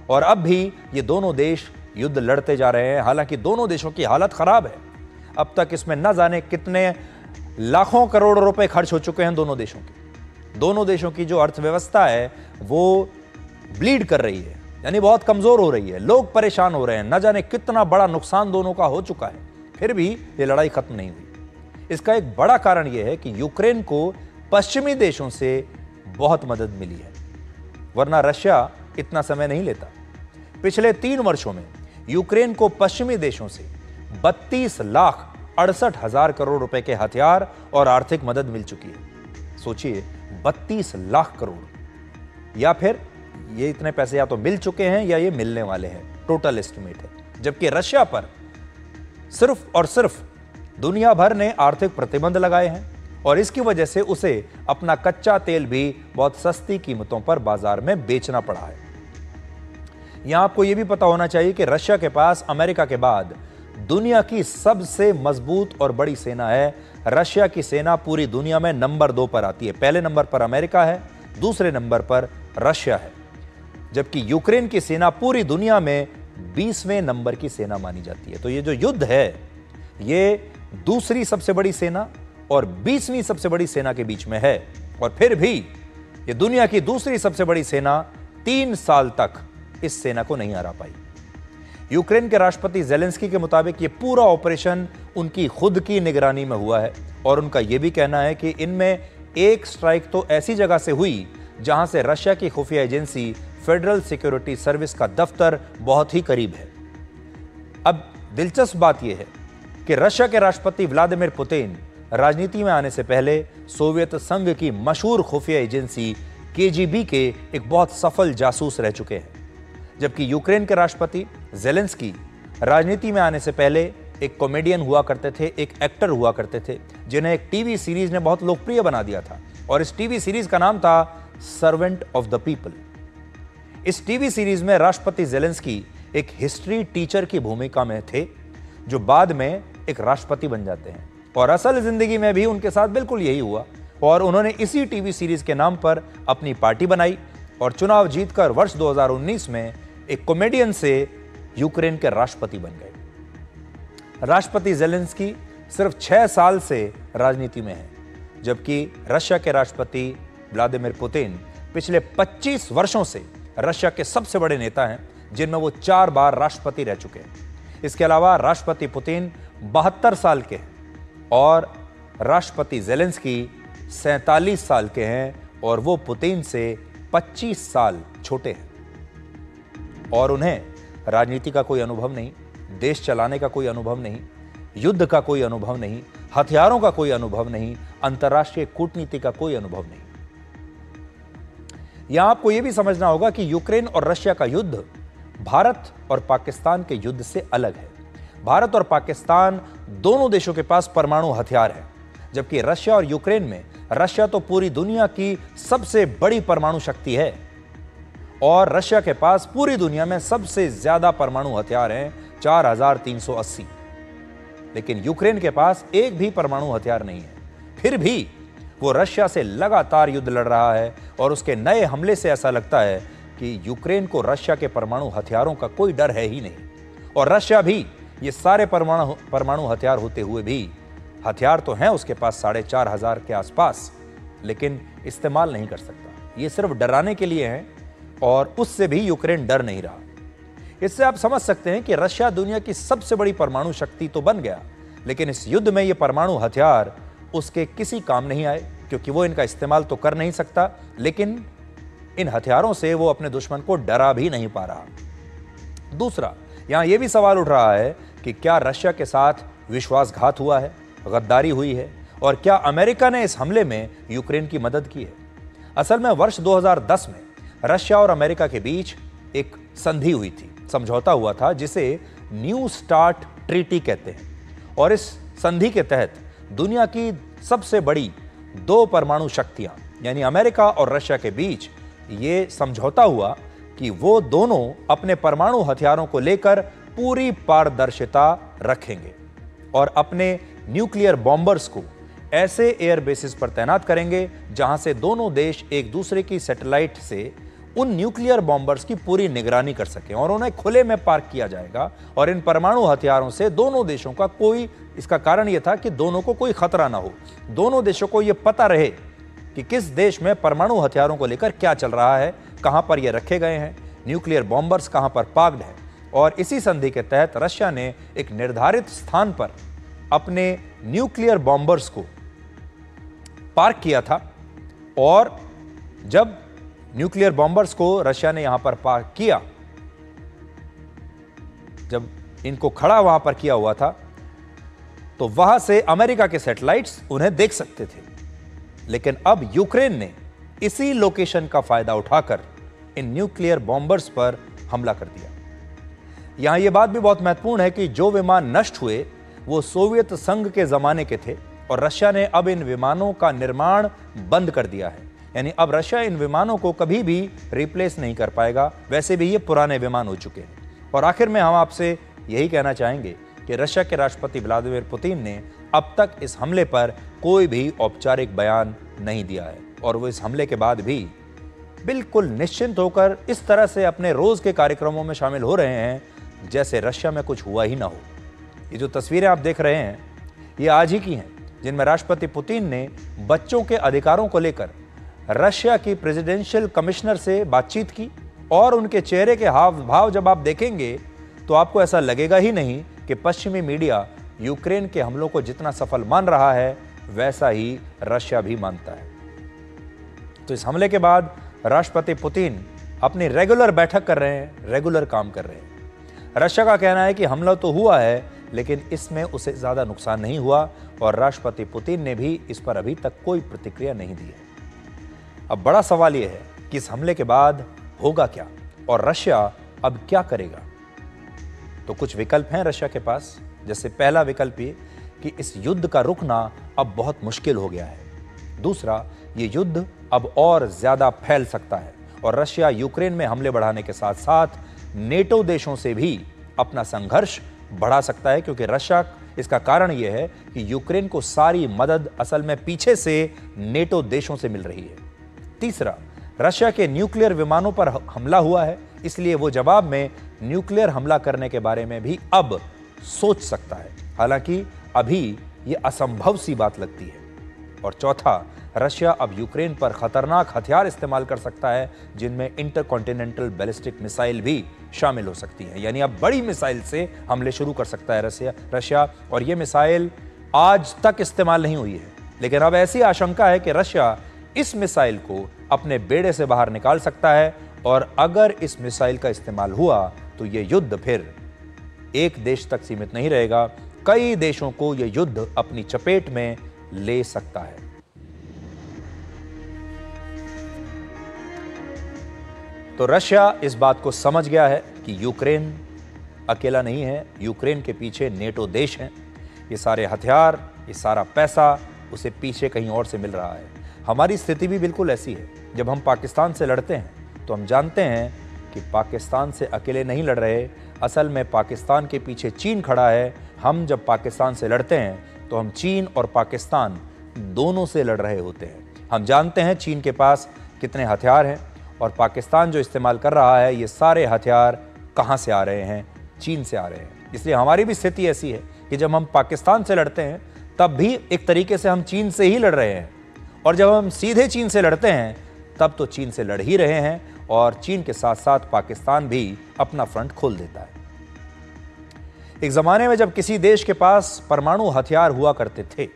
और अब भी ये दोनों देश युद्ध लड़ते जा रहे हैं। हालांकि दोनों देशों की हालत खराब है। अब तक इसमें न जाने कितने लाखों करोड़ रुपए खर्च हो चुके हैं दोनों देशों के। दोनों देशों की जो अर्थव्यवस्था है वो ब्लीड कर रही है, यानी बहुत कमजोर हो रही है। लोग परेशान हो रहे हैं। न जाने कितना बड़ा नुकसान दोनों का हो चुका है, फिर भी ये लड़ाई खत्म नहीं हुई। इसका एक बड़ा कारण यह है कि यूक्रेन को पश्चिमी देशों से बहुत मदद मिली है, वरना रशिया इतना समय नहीं लेता। पिछले 3 वर्षों में यूक्रेन को पश्चिमी देशों से 32,68,000 करोड़ रुपए के हथियार और आर्थिक मदद मिल चुकी है। सोचिए, 32 लाख करोड़, या फिर ये इतने पैसे या तो मिल चुके हैं या ये मिलने वाले हैं, टोटल एस्टिमेट है। जबकि रशिया पर सिर्फ और सिर्फ दुनिया भर ने आर्थिक प्रतिबंध लगाए हैं और इसकी वजह से उसे अपना कच्चा तेल भी बहुत सस्ती कीमतों पर बाजार में बेचना पड़ा है। यहां आपको यह भी पता होना चाहिए कि रशिया के पास अमेरिका के बाद दुनिया की सबसे मजबूत और बड़ी सेना है। रशिया की सेना पूरी दुनिया में नंबर 2 पर आती है। पहले नंबर पर अमेरिका है, दूसरे नंबर पर रशिया है। जबकि यूक्रेन की सेना पूरी दुनिया में 20वें नंबर की सेना मानी जाती है। तो ये जो युद्ध है, ये दूसरी सबसे बड़ी सेना और 20वीं सबसे बड़ी सेना के बीच में है। और फिर भी ये दुनिया की दूसरी सबसे बड़ी सेना 3 साल तक इस सेना को नहीं हरा पाई। यूक्रेन के राष्ट्रपति ज़ेलेंस्की के मुताबिक ये पूरा ऑपरेशन उनकी खुद की निगरानी में हुआ है और उनका यह भी कहना है कि इनमें एक स्ट्राइक तो ऐसी जगह से हुई जहां से रशिया की खुफिया एजेंसी फेडरल सिक्योरिटी सर्विस का दफ्तर बहुत ही करीब है। अब दिलचस्प बात यह है कि रशिया के राष्ट्रपति व्लादिमीर पुतिन राजनीति में आने से पहले सोवियत संघ की मशहूर खुफिया एजेंसी केजीबी के एक बहुत सफल जासूस रह चुके हैं। जबकि यूक्रेन के राष्ट्रपति ज़ेलेंस्की राजनीति में आने से पहले एक कॉमेडियन हुआ करते थे, एक एक्टर हुआ करते थे, जिन्हें एक टीवी सीरीज ने बहुत लोकप्रिय बना दिया था और इस टीवी सीरीज का नाम था सर्वेंट ऑफ द पीपल। इस टीवी सीरीज में राष्ट्रपति ज़ेलेंस्की एक हिस्ट्री टीचर की भूमिका में थे जो बाद में एक राष्ट्रपति बन जाते हैं और असल जिंदगी में भी उनके साथ बिल्कुल यही हुआ और उन्होंने इसी टीवी सीरीज के नाम पर अपनी पार्टी बनाई और चुनाव जीतकर वर्ष 2019 में एक कॉमेडियन से यूक्रेन के राष्ट्रपति बन गए। राष्ट्रपति ज़ेलेंस्की सिर्फ 6 साल से राजनीति में है, जबकि रशिया के राष्ट्रपति व्लादिमीर पुतिन पिछले 25 वर्षों से रशिया के सबसे बड़े नेता हैं, जिनमें वो 4 बार राष्ट्रपति रह चुके हैं। इसके अलावा राष्ट्रपति पुतिन 72 साल के हैं और राष्ट्रपति ज़ेलेंस्की 47 साल के हैं और वो पुतिन से 25 साल छोटे हैं और उन्हें राजनीति का कोई अनुभव नहीं, देश चलाने का कोई अनुभव नहीं, युद्ध का कोई अनुभव नहीं, हथियारों का कोई अनुभव नहीं, अंतर्राष्ट्रीय कूटनीति का कोई अनुभव नहीं। यहां आपको यह भी समझना होगा कि यूक्रेन और रशिया का युद्ध भारत और पाकिस्तान के युद्ध से अलग है। भारत और पाकिस्तान दोनों देशों के पास परमाणु हथियार है, जबकि रशिया और यूक्रेन में रशिया तो पूरी दुनिया की सबसे बड़ी परमाणु शक्ति है और रशिया के पास पूरी दुनिया में सबसे ज्यादा परमाणु हथियार हैं, 4380। लेकिन यूक्रेन के पास एक भी परमाणु हथियार नहीं है। फिर भी वो रशिया से लगातार युद्ध लड़ रहा है और उसके नए हमले से ऐसा लगता है कि यूक्रेन को रशिया के परमाणु हथियारों का कोई डर है ही नहीं। और रशिया भी ये सारे परमाणु हथियार होते हुए भी, हथियार तो हैं उसके पास 4500 के आसपास, लेकिन इस्तेमाल नहीं कर सकता। ये सिर्फ डराने के लिए हैं और उससे भी यूक्रेन डर नहीं रहा। इससे आप समझ सकते हैं कि रशिया दुनिया की सबसे बड़ी परमाणु शक्ति तो बन गया, लेकिन इस युद्ध में ये परमाणु हथियार उसके किसी काम नहीं आए, क्योंकि वो इनका इस्तेमाल तो कर नहीं सकता, लेकिन इन हथियारों से वो अपने दुश्मन को डरा भी नहीं पा रहा। दूसरा, यहां यह भी सवाल उठ रहा है कि क्या रशिया के साथ विश्वासघात हुआ है, गद्दारी हुई है, और क्या अमेरिका ने इस हमले में यूक्रेन की मदद की है। असल में वर्ष 2010 में रशिया और अमेरिका के बीच एक संधि हुई थी, समझौता हुआ था, जिसे न्यू स्टार्ट ट्रीटी कहते हैं। और इस संधि के तहत दुनिया की सबसे बड़ी दो परमाणु शक्तियां यानी अमेरिका और रशिया के बीच ये समझौता हुआ कि वो दोनों अपने परमाणु हथियारों को लेकर पूरी पारदर्शिता रखेंगे और अपने न्यूक्लियर बॉम्बर्स को ऐसे एयर बेसिस पर तैनात करेंगे जहां से दोनों देश एक दूसरे की सैटेलाइट से उन न्यूक्लियर बॉम्बर्स की पूरी निगरानी कर सकें, और उन्हें खुले में पार्क किया जाएगा। और इन परमाणु हथियारों से दोनों देशों का इसका कारण यह था कि दोनों को कोई खतरा ना हो, दोनों देशों को यह पता रहे कि किस देश में परमाणु हथियारों को लेकर क्या चल रहा है, कहां पर ये रखे गए हैं, न्यूक्लियर बॉम्बर्स कहां पर पार्क्ड हैं। और इसी संधि के तहत रशिया ने एक निर्धारित स्थान पर अपने न्यूक्लियर बॉम्बर्स को पार्क किया था, और जब न्यूक्लियर बॉम्बर्स को रशिया ने यहां पर पार्क किया, जब इनको खड़ा वहां पर किया हुआ था, तो वहां से अमेरिका के सैटेलाइट्स उन्हें देख सकते थे। लेकिन अब यूक्रेन ने इसी लोकेशन का फायदा उठाकर इन न्यूक्लियर बॉम्बर्स पर हमला कर दिया। यहां यह बात भी बहुत महत्वपूर्ण है कि जो विमान नष्ट हुए वो सोवियत संघ के जमाने के थे, और रशिया ने अब इन विमानों का निर्माण बंद कर दिया है। यानी अब रशिया इन विमानों को कभी भी रिप्लेस नहीं कर पाएगा, वैसे भी ये पुराने विमान हो चुके हैं। और आखिर में हम आपसे यही कहना चाहेंगे कि रशिया के राष्ट्रपति व्लादिमीर पुतिन ने अब तक इस हमले पर कोई भी औपचारिक बयान नहीं दिया है, और वो इस हमले के बाद भी बिल्कुल निश्चिंत होकर इस तरह से अपने रोज के कार्यक्रमों में शामिल हो रहे हैं जैसे रशिया में कुछ हुआ ही ना हो। ये जो तस्वीरें आप देख रहे हैं ये आज ही की हैं, जिनमें राष्ट्रपति पुतिन ने बच्चों के अधिकारों को लेकर रशिया की प्रेसिडेंशियल कमिश्नर से बातचीत की, और उनके चेहरे के हाव भाव जब आप देखेंगे तो आपको ऐसा लगेगा ही नहीं कि पश्चिमी मीडिया यूक्रेन के हमलों को जितना सफल मान रहा है वैसा ही रशिया भी मानता है। तो इस हमले के बाद राष्ट्रपति पुतिन अपनी रेगुलर बैठक कर रहे हैं, रेगुलर काम कर रहे हैं। रशिया का कहना है कि हमला तो हुआ है, लेकिन इसमें उसे ज्यादा नुकसान नहीं हुआ, और राष्ट्रपति पुतिन ने भी इस पर अभी तक कोई प्रतिक्रिया नहीं दी है। अब बड़ा सवाल यह है कि इस हमले के बाद होगा क्या, और रशिया अब क्या करेगा। तो कुछ विकल्प हैं रशिया के पास। जैसे पहला विकल्प ये कि इस युद्ध का रुकना अब बहुत मुश्किल हो गया है। दूसरा, ये युद्ध अब और ज्यादा फैल सकता है, और रशिया यूक्रेन में हमले बढ़ाने के साथ साथ नेटो देशों से भी अपना संघर्ष बढ़ा सकता है, क्योंकि रशिया इसका कारण यह है कि यूक्रेन को सारी मदद असल में पीछे से नेटो देशों से मिल रही है। तीसरा, रशिया के न्यूक्लियर विमानों पर हमला हुआ है, इसलिए वो जवाब में न्यूक्लियर हमला करने के बारे में भी अब सोच सकता है, हालांकि अभी ये असंभव सी बात लगती है। और चौथा, रशिया अब यूक्रेन पर खतरनाक हथियार इस्तेमाल कर सकता है, जिनमें इंटरकॉन्टिनेंटल बैलिस्टिक मिसाइल भी शामिल हो सकती है। यानी अब बड़ी मिसाइल से हमले शुरू कर सकता है रशिया, और ये मिसाइल आज तक इस्तेमाल नहीं हुई है, लेकिन अब ऐसी आशंका है कि रशिया इस मिसाइल को अपने बेड़े से बाहर निकाल सकता है, और अगर इस मिसाइल का इस्तेमाल हुआ तो यह युद्ध फिर एक देश तक सीमित नहीं रहेगा, कई देशों को यह युद्ध अपनी चपेट में ले सकता है। तो रशिया इस बात को समझ गया है कि यूक्रेन अकेला नहीं है, यूक्रेन के पीछे नेटो देश हैं। ये सारे हथियार, ये सारा पैसा उसे पीछे कहीं और से मिल रहा है। हमारी स्थिति भी बिल्कुल ऐसी है। जब हम पाकिस्तान से लड़ते हैं तो हम जानते हैं कि पाकिस्तान से अकेले नहीं लड़ रहे, असल में पाकिस्तान के पीछे चीन खड़ा है। हम जब पाकिस्तान से लड़ते हैं तो हम चीन और पाकिस्तान दोनों से लड़ रहे होते हैं। हम जानते हैं चीन के पास कितने हथियार हैं, और पाकिस्तान जो इस्तेमाल कर रहा है ये सारे हथियार कहाँ से आ रहे हैं, चीन से आ रहे हैं। इसलिए हमारी भी स्थिति ऐसी है कि जब हम पाकिस्तान से लड़ते हैं तब भी एक तरीके से हम चीन से ही लड़ रहे हैं, और जब हम सीधे चीन से लड़ते हैं तब तो चीन से लड़ ही रहे हैं, और चीन के साथ साथ पाकिस्तान भी अपना फ्रंट खोल देता है। एक जमाने में जब किसी देश के पास परमाणु हथियार हुआ करते थे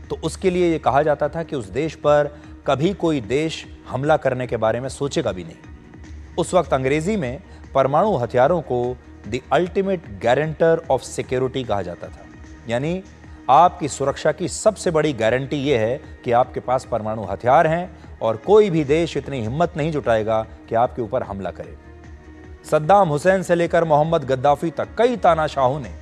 तो उसके लिए यह कहा जाता था कि उस देश पर कभी कोई देश हमला करने के बारे में सोचेगा भी नहीं। उस वक्त अंग्रेजी में परमाणु हथियारों को the ultimate guarantor of security कहा जाता था, यानी आपकी सुरक्षा की सबसे बड़ी गारंटी यह है कि आपके पास परमाणु हथियार हैं और कोई भी देश इतनी हिम्मत नहीं जुटाएगा कि आपके ऊपर हमला करे। सद्दाम हुसैन से लेकर मोहम्मद गद्दाफी तक कई तानाशाहों ने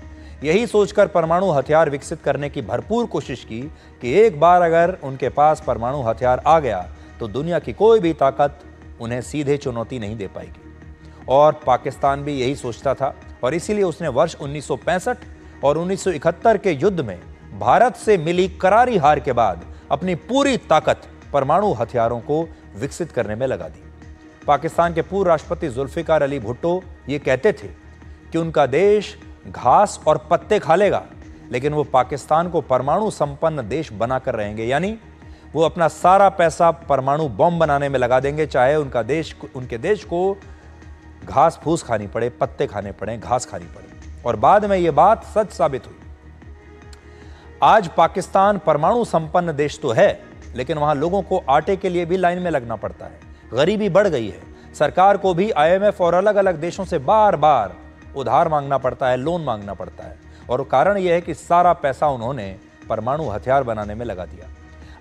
यही सोचकर परमाणु हथियार विकसित करने की भरपूर कोशिश की कि एक बार अगर उनके पास परमाणु हथियार आ गया तो दुनिया की कोई भी ताकत उन्हें सीधे चुनौती नहीं दे पाएगी। और पाकिस्तान भी यही सोचता था और इसीलिए उसने वर्ष 1965 और 1971 के युद्ध में भारत से मिली करारी हार के बाद अपनी पूरी ताकत परमाणु हथियारों को विकसित करने में लगा दी। पाकिस्तान के पूर्व राष्ट्रपति जुल्फिकार अली भुट्टो ये कहते थे कि उनका देश घास और पत्ते खा लेगा लेकिन वो पाकिस्तान को परमाणु संपन्न देश बनाकर रहेंगे, यानी वो अपना सारा पैसा परमाणु बम बनाने में लगा देंगे, चाहे उनके देश को घास फूस खानी पड़े, पत्ते खाने पड़े, घास खानी पड़े। और बाद में ये बात सच साबित हुई। आज पाकिस्तान परमाणु संपन्न देश तो है लेकिन वहां लोगों को आटे के लिए भी लाइन में लगना पड़ता है, गरीबी बढ़ गई है, सरकार को भी IMF और अलग अलग देशों से बार बार उधार मांगना पड़ता है, लोन मांगना पड़ता है। और कारण यह है कि सारा पैसा उन्होंने परमाणु हथियार बनाने में लगा दिया।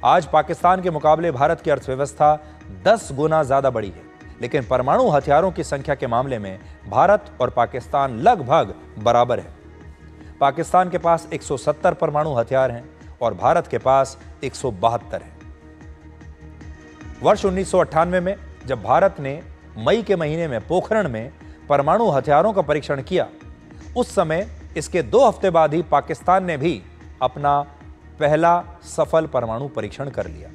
आज पाकिस्तान के मुकाबले भारत की अर्थव्यवस्था 10 गुना ज्यादा बड़ी है, लेकिन परमाणु हथियारों की संख्या के मामले में भारत और पाकिस्तान लगभग बराबर है। पाकिस्तान के पास 170 परमाणु हथियार हैं और भारत के पास 172 हैं। वर्ष 1998 में जब भारत ने मई के महीने में पोखरण में परमाणु हथियारों का परीक्षण किया, उस समय इसके 2 हफ्ते बाद ही पाकिस्तान ने भी अपना पहला सफल परमाणु परीक्षण कर लिया।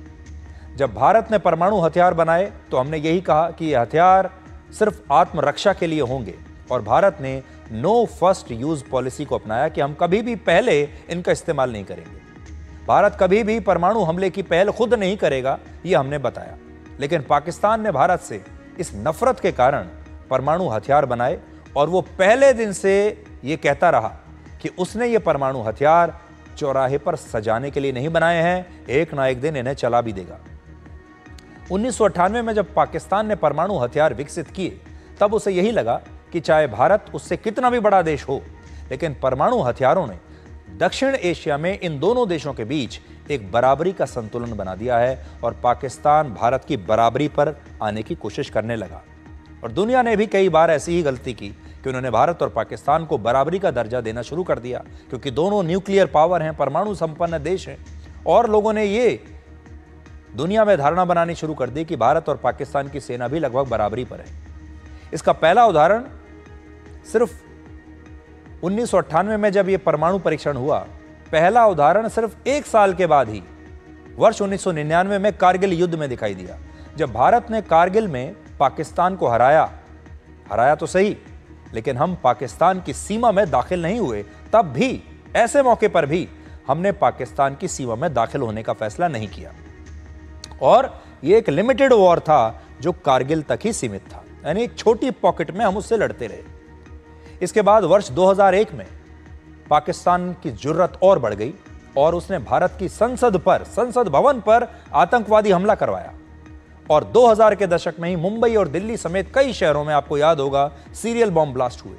जब भारत ने परमाणु हथियार बनाए तो हमने यही कहा कि ये हथियार सिर्फ आत्मरक्षा के लिए होंगे और भारत ने नो फर्स्ट यूज पॉलिसी को अपनाया कि हम कभी भी पहले इनका इस्तेमाल नहीं करेंगे। भारत कभी भी परमाणु हमले की पहल खुद नहीं करेगा, यह हमने बताया। लेकिन पाकिस्तान ने भारत से इस नफरत के कारण परमाणु हथियार बनाए और वो पहले दिन से ये कहता रहा कि उसने ये परमाणु हथियार चौराहे पर सजाने के लिए नहीं बनाए हैं, एक ना एक दिन इन्हें चला भी देगा। 1998 में जब पाकिस्तान ने परमाणु हथियार विकसित किए तब उसे यही लगा कि चाहे भारत उससे कितना भी बड़ा देश हो, लेकिन परमाणु हथियारों ने दक्षिण एशिया में इन दोनों देशों के बीच एक बराबरी का संतुलन बना दिया है और पाकिस्तान भारत की बराबरी पर आने की कोशिश करने लगा। और दुनिया ने भी कई बार ऐसी ही गलती की कि उन्होंने भारत और पाकिस्तान को बराबरी का दर्जा देना शुरू कर दिया, क्योंकि दोनों न्यूक्लियर पावर हैं, परमाणु संपन्न देश हैं। और लोगों ने ये दुनिया में धारणा बनानी शुरू कर दी कि भारत और पाकिस्तान की सेना भी लगभग बराबरी पर है। इसका पहला उदाहरण सिर्फ 1998 में जब यह परमाणु परीक्षण हुआ, पहला उदाहरण सिर्फ 1 साल के बाद ही वर्ष 1999 में कारगिल युद्ध में दिखाई दिया, जब भारत ने कारगिल में पाकिस्तान को हराया तो सही, लेकिन हम पाकिस्तान की सीमा में दाखिल नहीं हुए। तब भी ऐसे मौके पर भी हमने पाकिस्तान की सीमा में दाखिल होने का फैसला नहीं किया और यह एक लिमिटेड वॉर था जो कारगिल तक ही सीमित था, यानी एक छोटी पॉकेट में हम उससे लड़ते रहे। इसके बाद वर्ष 2001 में पाकिस्तान की जुर्रत और बढ़ गई और उसने भारत की संसद भवन पर आतंकवादी हमला करवाया और 2000 के दशक में ही मुंबई और दिल्ली समेत कई शहरों में, आपको याद होगा, सीरियल बॉम्ब ब्लास्ट हुए।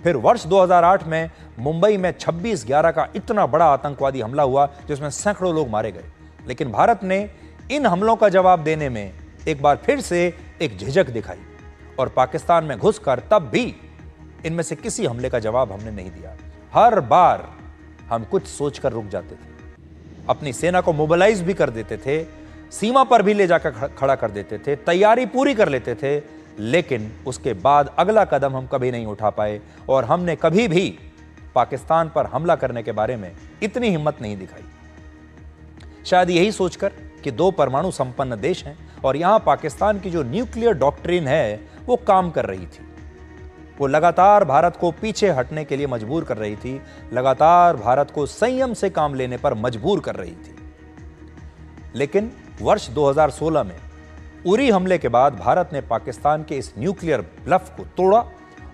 फिर वर्ष 2008 में मुंबई में 26/11 का इतना बड़ा आतंकवादी हमला हुआ जिसमें सैकड़ों लोग मारे गए। लेकिन भारत ने इन हमलों का जवाब देने में एक बार फिर से एक झिझक दिखाई और पाकिस्तान में घुसकर तब भी इनमें से किसी हमले का जवाब हमने नहीं दिया। हर बार हम कुछ सोचकर रुक जाते थे, अपनी सेना को मोबिलाइज भी कर देते थे, सीमा पर भी ले जाकर खड़ा कर देते थे, तैयारी पूरी कर लेते थे, लेकिन उसके बाद अगला कदम हम कभी नहीं उठा पाए और हमने कभी भी पाकिस्तान पर हमला करने के बारे में इतनी हिम्मत नहीं दिखाई। शायद यही सोचकर कि 2 परमाणु संपन्न देश हैं और यहां पाकिस्तान की जो न्यूक्लियर डॉक्ट्रिन है वो काम कर रही थी। वो लगातार भारत को पीछे हटने के लिए मजबूर कर रही थी, लगातार भारत को संयम से काम लेने पर मजबूर कर रही थी। लेकिन वर्ष 2016 में उरी हमले के बाद भारत ने पाकिस्तान के इस न्यूक्लियर ब्लफ को तोड़ा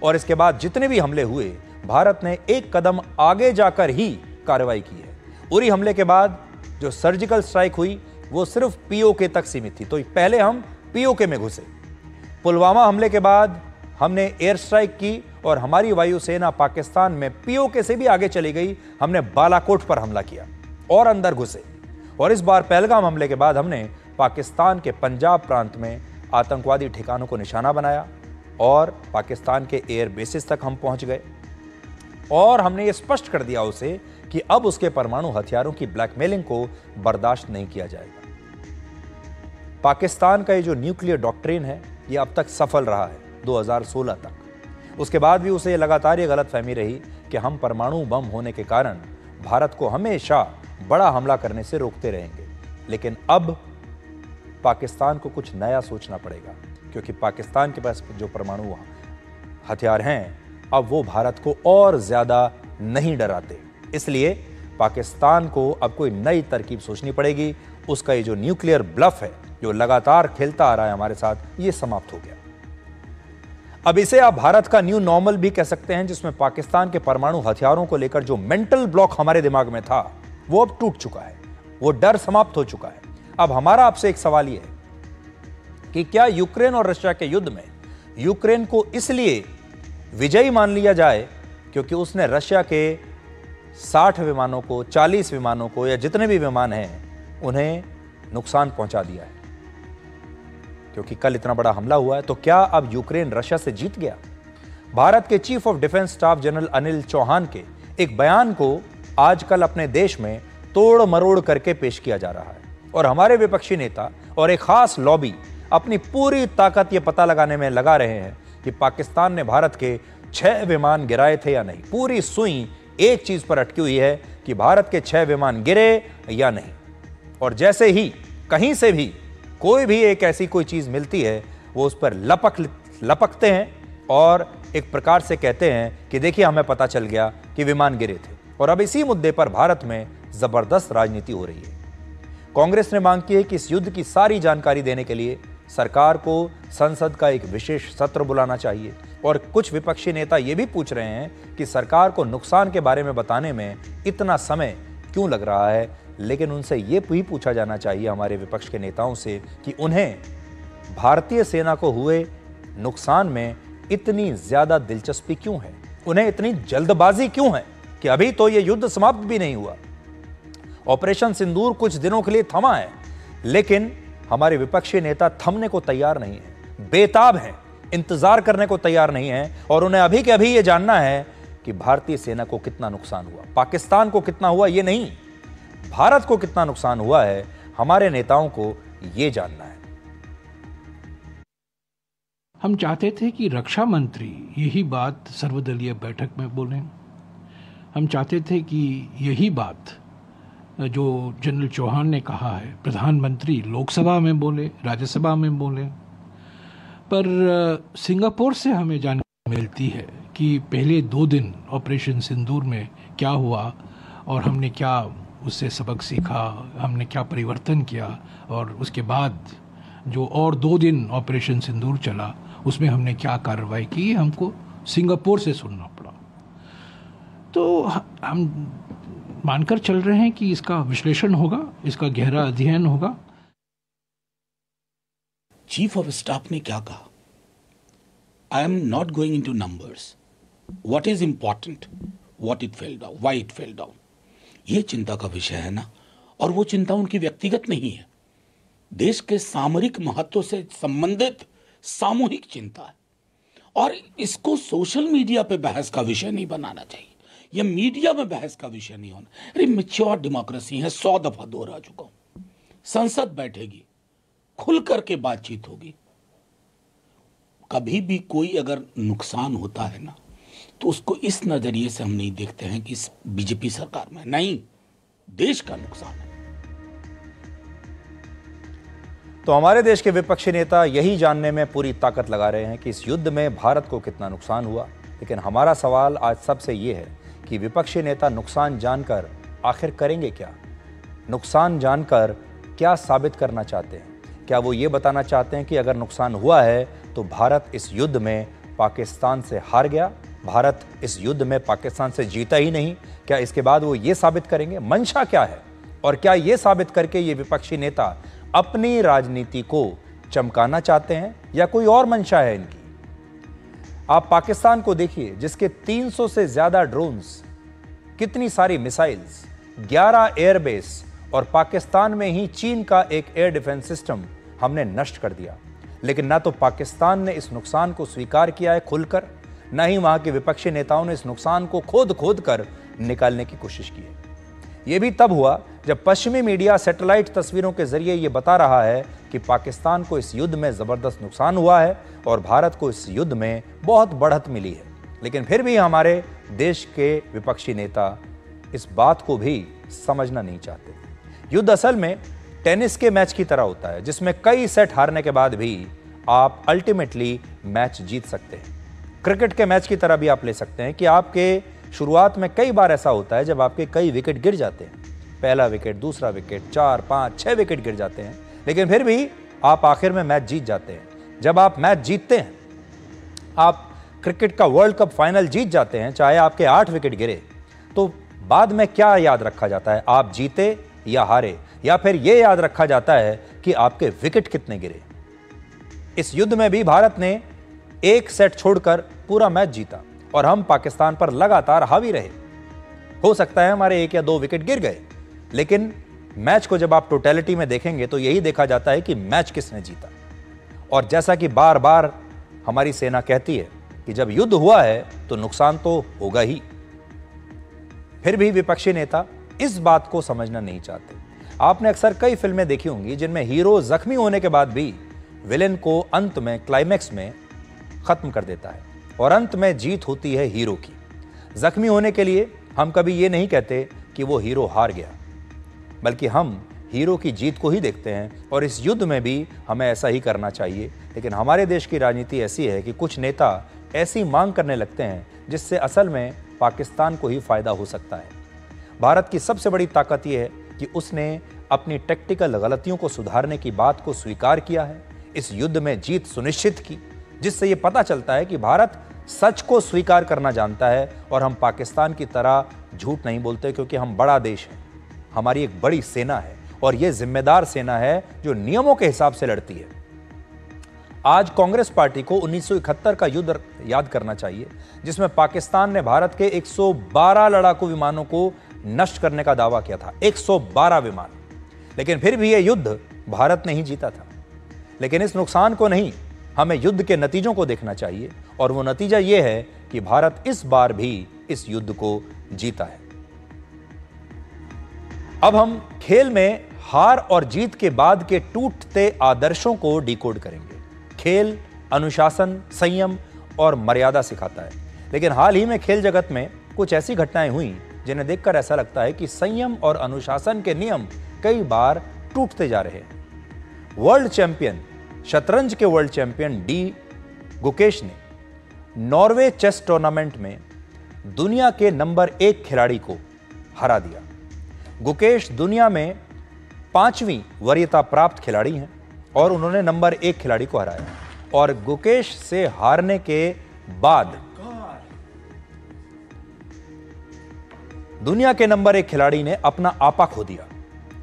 और इसके बाद जितने भी हमले हुए, भारत ने एक कदम आगे जाकर ही कार्रवाई की है। उरी हमले के बाद जो सर्जिकल स्ट्राइक हुई वो सिर्फ पीओके तक सीमित थी, तो पहले हम पीओके में घुसे। पुलवामा हमले के बाद हमने एयर स्ट्राइक की और हमारी वायुसेना पाकिस्तान में पीओके से भी आगे चली गई। हमने बालाकोट पर हमला किया और अंदर घुसे। और इस बार पहलगाम हमले के बाद हमने पाकिस्तान के पंजाब प्रांत में आतंकवादी ठिकानों को निशाना बनाया और पाकिस्तान के एयर बेसिस तक हम पहुंच गए और हमने ये स्पष्ट कर दिया उसे कि अब उसके परमाणु हथियारों की ब्लैकमेलिंग को बर्दाश्त नहीं किया जाएगा। पाकिस्तान का ये जो न्यूक्लियर डॉक्ट्रिन है ये अब तक सफल रहा है 2016 तक। उसके बाद भी उसे लगातार ये गलतफहमी रही कि हम परमाणु बम होने के कारण भारत को हमेशा बड़ा हमला करने से रोकते रहेंगे। लेकिन अब पाकिस्तान को कुछ नया सोचना पड़ेगा, क्योंकि पाकिस्तान के पास जो परमाणु हथियार हैं अब वो भारत को और ज्यादा नहीं डराते। इसलिए पाकिस्तान को अब कोई नई तरकीब सोचनी पड़ेगी। उसका ये जो न्यूक्लियर ब्लफ है जो लगातार खेलता आ रहा है हमारे साथ, ये समाप्त हो गया। अब इसे आप भारत का न्यू नॉर्मल भी कह सकते हैं, जिसमें पाकिस्तान के परमाणु हथियारों को लेकर जो मेंटल ब्लॉक हमारे दिमाग में था वो अब टूट चुका है, वो डर समाप्त हो चुका है। अब हमारा आपसे एक सवाल ये है कि क्या यूक्रेन और रशिया के युद्ध में यूक्रेन को इसलिए विजयी मान लिया जाए क्योंकि उसने रशिया के 60 विमानों को, 40 विमानों को या जितने भी विमान हैं उन्हें नुकसान पहुंचा दिया है, क्योंकि कल इतना बड़ा हमला हुआ है। तो क्या अब यूक्रेन रशिया से जीत गया? भारत के chief of defence staff general Anil Chauhan के एक बयान को आजकल अपने देश में तोड़ मरोड़ करके पेश किया जा रहा है और हमारे विपक्षी नेता और एक खास लॉबी अपनी पूरी ताकत ये पता लगाने में लगा रहे हैं कि पाकिस्तान ने भारत के 6 विमान गिराए थे या नहीं। पूरी सुई एक चीज पर अटकी हुई है कि भारत के 6 विमान गिरे या नहीं। और जैसे ही कहीं से भी कोई भी एक ऐसी कोई चीज मिलती है वो उस पर लपकते हैं और एक प्रकार से कहते हैं कि देखिए हमें पता चल गया कि विमान गिरे थे। और अब इसी मुद्दे पर भारत में जबरदस्त राजनीति हो रही है। कांग्रेस ने मांग की है कि इस युद्ध की सारी जानकारी देने के लिए सरकार को संसद का एक विशेष सत्र बुलाना चाहिए। और कुछ विपक्षी नेता ये भी पूछ रहे हैं कि सरकार को नुकसान के बारे में बताने में इतना समय क्यों लग रहा है। लेकिन उनसे ये भी पूछा जाना चाहिए हमारे विपक्ष के नेताओं से कि उन्हें भारतीय सेना को हुए नुकसान में इतनी ज्यादा दिलचस्पी क्यों है, उन्हें इतनी जल्दबाजी क्यों है कि अभी तो ये युद्ध समाप्त भी नहीं हुआ। ऑपरेशन सिंदूर कुछ दिनों के लिए थमा है, लेकिन हमारे विपक्षी नेता थमने को तैयार नहीं है, बेताब हैं, इंतजार करने को तैयार नहीं है। और उन्हें अभी के अभी ये जानना है कि भारतीय सेना को कितना नुकसान हुआ, पाकिस्तान को कितना हुआ ये नहीं, भारत को कितना नुकसान हुआ है, हमारे नेताओं को ये जानना है। हम चाहते थे कि रक्षा मंत्री यही बात सर्वदलीय बैठक में बोलें। हम चाहते थे कि यही बात जो जनरल चौहान ने कहा है प्रधानमंत्री लोकसभा में बोले, राज्यसभा में बोले। पर सिंगापुर से हमें जानकारी मिलती है कि पहले 2 दिन ऑपरेशन सिंदूर में क्या हुआ और हमने क्या उससे सबक सीखा, हमने क्या परिवर्तन किया, और उसके बाद जो और 2 दिन ऑपरेशन सिंदूर चला उसमें हमने क्या कार्रवाई की, हमको सिंगापुर से सुनना पड़ा। तो हम मानकर चल रहे हैं कि इसका विश्लेषण होगा, इसका गहरा अध्ययन होगा। चीफ ऑफ स्टाफ ने क्या कहा? I am not going into numbers, what is important, what it fell down, why it fell down. ये चिंता का विषय है ना, और वो चिंता उनकी व्यक्तिगत नहीं है, देश के सामरिक महत्व से संबंधित सामूहिक चिंता है। और इसको सोशल मीडिया पे बहस का विषय नहीं बनाना चाहिए, यह मीडिया में बहस का विषय नहीं होना। अरे मैच्योर डेमोक्रेसी है, 100 दफा दोहरा चुका हूं। संसद बैठेगी, खुल करके बातचीत होगी। कभी भी कोई अगर नुकसान होता है ना, तो उसको इस नजरिए से हम नहीं देखते हैं कि इस बीजेपी सरकार में, नहीं, देश का नुकसान है। तो हमारे देश के विपक्षी नेता यही जानने में पूरी ताकत लगा रहे हैं कि इस युद्ध में भारत को कितना नुकसान हुआ। लेकिन हमारा सवाल आज सबसे ये है कि विपक्षी नेता नुकसान जानकर आखिर करेंगे क्या? नुकसान जानकर क्या साबित करना चाहते हैं? क्या वो ये बताना चाहते हैं कि अगर नुकसान हुआ है तो भारत इस युद्ध में पाकिस्तान से हार गया, भारत इस युद्ध में पाकिस्तान से जीता ही नहीं? क्या इसके बाद वो ये साबित करेंगे? मंशा क्या है? और क्या ये साबित करके ये विपक्षी नेता अपनी राजनीति को चमकाना चाहते हैं या कोई और मंशा है इनकी? आप पाकिस्तान को देखिए, जिसके 300 से ज्यादा ड्रोन्स, कितनी सारी मिसाइल्स, 11 एयरबेस और पाकिस्तान में ही चीन का एक एयर डिफेंस सिस्टम हमने नष्ट कर दिया। लेकिन ना तो पाकिस्तान ने इस नुकसान को स्वीकार किया है खुलकर, ना ही वहां के विपक्षी नेताओं ने इस नुकसान को खोद कर निकालने की कोशिश की है। यह भी तब हुआ जब पश्चिमी मीडिया सैटेलाइट तस्वीरों के जरिए यह बता रहा है कि पाकिस्तान को इस युद्ध में जबरदस्त नुकसान हुआ है और भारत को इस युद्ध में बहुत बढ़त मिली है। लेकिन फिर भी हमारे देश के विपक्षी नेता इस बात को भी समझना नहीं चाहते। युद्ध असल में टेनिस के मैच की तरह होता है, जिसमें कई सेट हारने के बाद भी आप अल्टीमेटली मैच जीत सकते हैं। क्रिकेट के मैच की तरह भी आप ले सकते हैं कि आपके शुरुआत में कई बार ऐसा होता है जब आपके कई विकेट गिर जाते हैं, पहला विकेट, दूसरा विकेट, 4, 5, 6 विकेट गिर जाते हैं, लेकिन फिर भी आप आखिर में मैच जीत जाते हैं। जब आप मैच जीतते हैं, आप क्रिकेट का वर्ल्ड कप फाइनल जीत जाते हैं, चाहे आपके 8 विकेट गिरे, तो बाद में क्या याद रखा जाता है? आप जीते या हारे, या फिर यह याद रखा जाता है कि आपके विकेट कितने गिरे। इस युद्ध में भी भारत ने एक सेट छोड़कर पूरा मैच जीता और हम पाकिस्तान पर लगातार हावी रहे। हो सकता है हमारे 1 या 2 विकेट गिर गए, लेकिन मैच को जब आप टोटलिटी में देखेंगे तो यही देखा जाता है कि मैच किसने जीता। और जैसा कि बार बार हमारी सेना कहती है कि जब युद्ध हुआ है तो नुकसान तो होगा ही। फिर भी विपक्षी नेता इस बात को समझना नहीं चाहते। आपने अक्सर कई फिल्में देखी होंगी जिनमें हीरो जख्मी होने के बाद भी विलेन को अंत में, क्लाइमैक्स में खत्म कर देता है और अंत में जीत होती है हीरो की। जख्मी होने के लिए हम कभी ये नहीं कहते कि वो हीरो हार गया, बल्कि हम हीरो की जीत को ही देखते हैं और इस युद्ध में भी हमें ऐसा ही करना चाहिए। लेकिन हमारे देश की राजनीति ऐसी है कि कुछ नेता ऐसी मांग करने लगते हैं जिससे असल में पाकिस्तान को ही फायदा हो सकता है। भारत की सबसे बड़ी ताकत यह है कि उसने अपनी टैक्टिकल गलतियों को सुधारने की बात को स्वीकार किया है, इस युद्ध में जीत सुनिश्चित की, जिससे यह पता चलता है कि भारत सच को स्वीकार करना जानता है और हम पाकिस्तान की तरह झूठ नहीं बोलते, क्योंकि हम बड़ा देश है, हमारी एक बड़ी सेना है और यह जिम्मेदार सेना है जो नियमों के हिसाब से लड़ती है। आज कांग्रेस पार्टी को 1971 का युद्ध याद करना चाहिए, जिसमें पाकिस्तान ने भारत के 112 लड़ाकू विमानों को नष्ट करने का दावा किया था। 112 विमान। लेकिन फिर भी यह युद्ध भारत ने ही जीता था। लेकिन इस नुकसान को नहीं, हमें युद्ध के नतीजों को देखना चाहिए और वो नतीजा यह है कि भारत इस बार भी इस युद्ध को जीता है। अब हम खेल में हार और जीत के बाद के टूटते आदर्शों को डिकोड करेंगे। खेल अनुशासन, संयम और मर्यादा सिखाता है, लेकिन हाल ही में खेल जगत में कुछ ऐसी घटनाएं हुई जिन्हें देखकर ऐसा लगता है कि संयम और अनुशासन के नियम कई बार टूटते जा रहे हैं। वर्ल्ड चैंपियन, शतरंज के वर्ल्ड चैंपियन डी गुकेश ने नॉर्वे चेस टूर्नामेंट में दुनिया के नंबर 1 खिलाड़ी को हरा दिया। गुकेश दुनिया में 5वीं वरीयता प्राप्त खिलाड़ी हैं और उन्होंने नंबर 1 खिलाड़ी को हराया। और गुकेश से हारने के बाद दुनिया के नंबर 1 खिलाड़ी ने अपना आपा खो दिया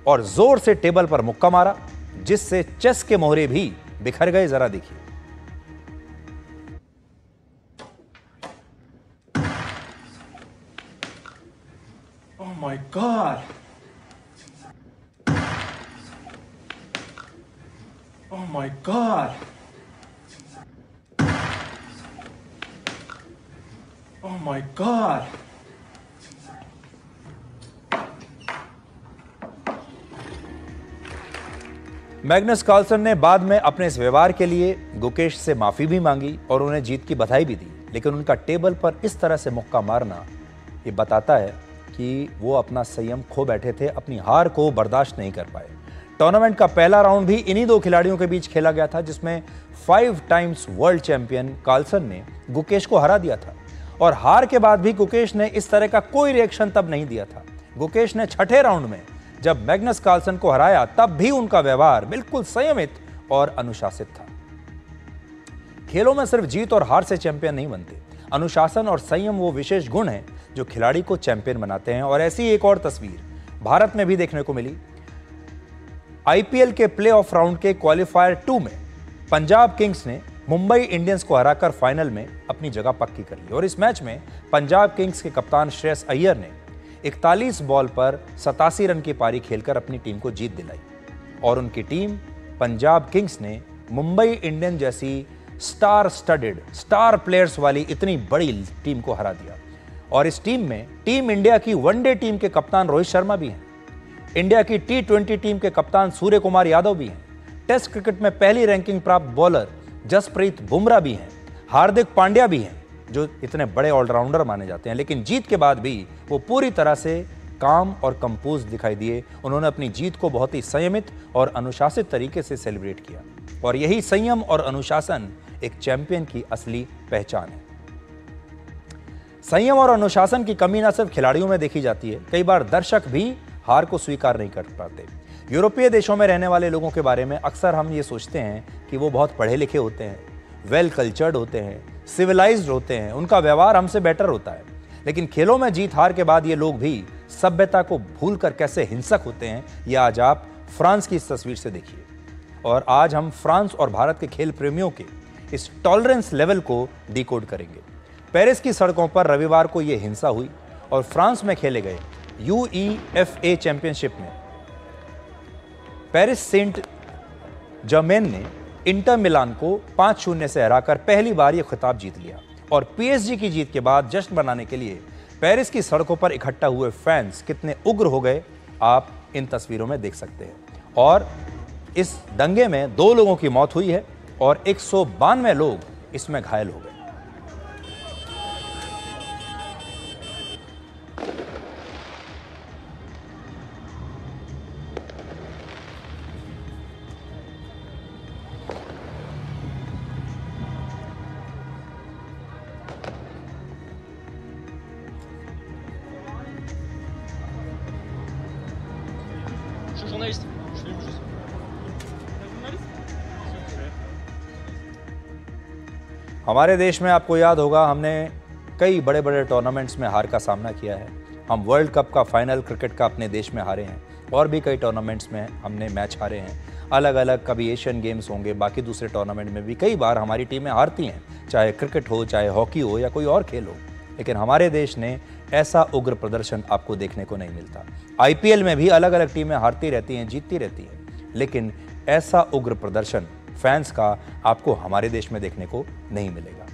और जोर से टेबल पर मुक्का मारा, जिससे चेस के मोहरे भी बिखर गए। जरा देखिए। Oh my God! Oh my God! Oh my God! Magnus Carlsen ने बाद में अपने इस व्यवहार के लिए गुकेश से माफी भी मांगी और उन्हें जीत की बधाई भी दी, लेकिन उनका टेबल पर इस तरह से मुक्का मारना ये बताता है कि वो अपना संयम खो बैठे थे, अपनी हार को बर्दाश्त नहीं कर पाए। टूर्नामेंट का पहला राउंड भी इन्हीं 2 खिलाड़ियों के बीच खेला गया था, जिसमें 5 टाइम्स वर्ल्ड चैंपियन कार्लसन ने गुकेश को हरा दिया था। और हार के बाद भी गुकेश ने इस तरह का कोई रिएक्शन तब नहीं दिया था। गुकेश ने 6ठे राउंड में जब मैग्नस कार्लसन को हराया, तब भी उनका व्यवहार बिल्कुल संयमित और अनुशासित था। खेलों में सिर्फ जीत और हार से चैंपियन नहीं बनते। अनुशासन और संयम वो विशेष गुण हैं जो खिलाड़ी को चैंपियन बनाते हैं। और ऐसी एक और तस्वीर भारत में भी देखने को मिली। आईपीएल के प्लेऑफ राउंड के क्वालिफायर 2 में पंजाब किंग्स ने मुंबई इंडियंस को हराकर फाइनल में अपनी जगह पक्की कर ली। और इस मैच में पंजाब किंग्स के कप्तान श्रेयस अय्यर ने 41 बॉल पर 87 रन की पारी खेलकर अपनी टीम को जीत दिलाई। और उनकी टीम पंजाब किंग्स ने मुंबई इंडियंस जैसी स्टार प्लेयर्स वाली इतनी बड़ी टीम को हरा दिया। और इस टीम में टीम इंडिया की वनडे टीम के कप्तान रोहित शर्मा भी हैं, इंडिया की T20 टीम के कप्तान सूर्य कुमार यादव भी हैं, टेस्ट क्रिकेट में पहली रैंकिंग प्राप्त बॉलर जसप्रीत बुमराह भी हैं, हार्दिक पांड्या भी हैं, जो इतने बड़े ऑलराउंडर माने जाते हैं। लेकिन जीत के बाद भी वो पूरी तरह से काम और कंपोज दिखाई दिए। उन्होंने अपनी जीत को बहुत ही संयमित और अनुशासित तरीके से सेलिब्रेट किया। और यही संयम और अनुशासन एक चैंपियन की असली पहचान है। संयम और अनुशासन की कमी न सिर्फ खिलाड़ियों में देखी जाती है, कई बार दर्शक भी हार को स्वीकार नहीं कर पाते। यूरोपीय देशों में रहने वाले लोगों के बारे में अक्सर हम ये सोचते हैं कि वो बहुत पढ़े लिखे होते हैं, वेल कल्चर्ड होते हैं, सिविलाइज्ड होते हैं, उनका व्यवहार हमसे बेटर होता है। लेकिन खेलों में जीत हार के बाद ये लोग भी सभ्यता को भूलकर कैसे हिंसक होते हैं, ये आज आप फ्रांस की इस तस्वीर से देखिए। और आज हम फ्रांस और भारत के खेल प्रेमियों के इस टॉलरेंस लेवल को डिकोड करेंगे। पेरिस की सड़कों पर रविवार को यह हिंसा हुई और फ्रांस में खेले गए UEFA चैंपियनशिप में पेरिस सेंट जर्मेन ने इंटर मिलान को 5-0 से हराकर पहली बार यह खिताब जीत लिया। और PSG की जीत के बाद जश्न मनाने के लिए पेरिस की सड़कों पर इकट्ठा हुए फैंस कितने उग्र हो गए, आप इन तस्वीरों में देख सकते हैं। और इस दंगे में 2 लोगों की मौत हुई है और 192 लोग इसमें घायल हो गए। हमारे देश में आपको याद होगा, हमने कई बड़े बड़े टूर्नामेंट्स में हार का सामना किया है। हम वर्ल्ड कप का फाइनल क्रिकेट का अपने देश में हारे हैं और भी कई टूर्नामेंट्स में हमने मैच हारे हैं। अलग अलग, कभी एशियन गेम्स होंगे, बाकी दूसरे टूर्नामेंट में भी कई बार हमारी टीमें हारती हैं, चाहे क्रिकेट हो, चाहे हॉकी हो या कोई और खेल हो। लेकिन हमारे देश ने ऐसा उग्र प्रदर्शन आपको देखने को नहीं मिलता। IPL में भी अलग अलग टीमें हारती रहती हैं, जीतती रहती हैं, लेकिन ऐसा उग्र प्रदर्शन फैंस का आपको हमारे देश में देखने को नहीं मिलेगा।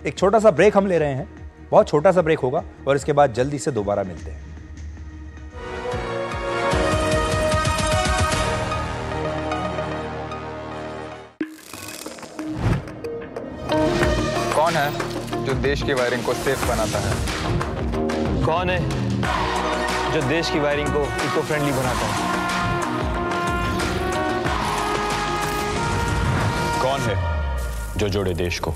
एक छोटा सा ब्रेक हम ले रहे हैं, बहुत छोटा सा ब्रेक होगा और इसके बाद जल्दी से दोबारा मिलते हैं। कौन है जो देश की वायरिंग को सेफ बनाता है? कौन है जो देश की वायरिंग को इको फ्रेंडली बनाता है? कौन है जो जोड़े देश को?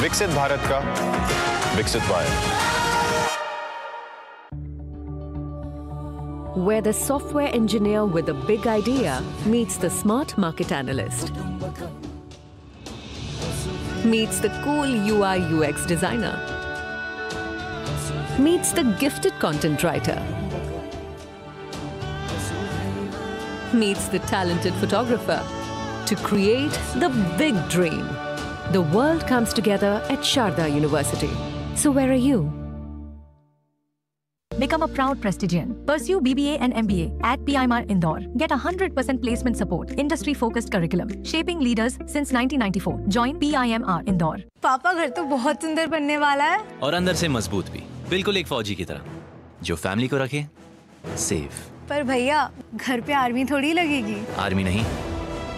विकसित भारत का विकसित wire. Where the software engineer with a big idea meets the smart market analyst, meets the cool UI UX designer, meets the gifted content writer, meets the talented photographer to create the big dream. The world comes together at Sharda University. So where are you? Become a proud Prestigian. Pursue BBA and MBA at PIMR Indore. Get 100% placement support. Industry-focused curriculum. Shaping leaders since 1994. Join PIMR Indore. पापा, घर तो बहुत सुंदर बनने वाला है और अंदर से मजबूत भी, बिल्कुल एक फौजी की तरह, जो फैमिली को रखे सेफ। पर भैया, घर पे आर्मी थोड़ी लगेगी। आर्मी नहीं,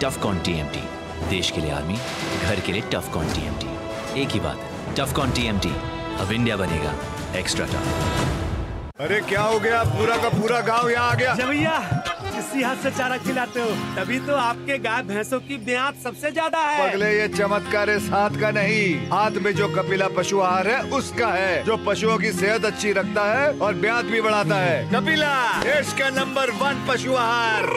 टफकॉन TMT। देश के लिए आर्मी, घर के लिए टफकॉन TMT। एक ही बात है, टफकॉन TMT। अब इंडिया बनेगा एक्स्ट्रा टफ। अरे क्या हो गया? पूरा का पूरा गांव यहाँ आ गया। भैया किसी हाथ से चारा खिलाते हो, तभी तो आपके गाय भैंसों की ब्याज सबसे ज्यादा है। पगले, ये चमत्कार इस हाथ का नहीं, हाथ में जो कपिला पशु आहार है उसका है, जो पशुओं की सेहत अच्छी रखता है और ब्याज भी बढ़ाता है। कपिला, देश का नंबर 1 पशु आहार।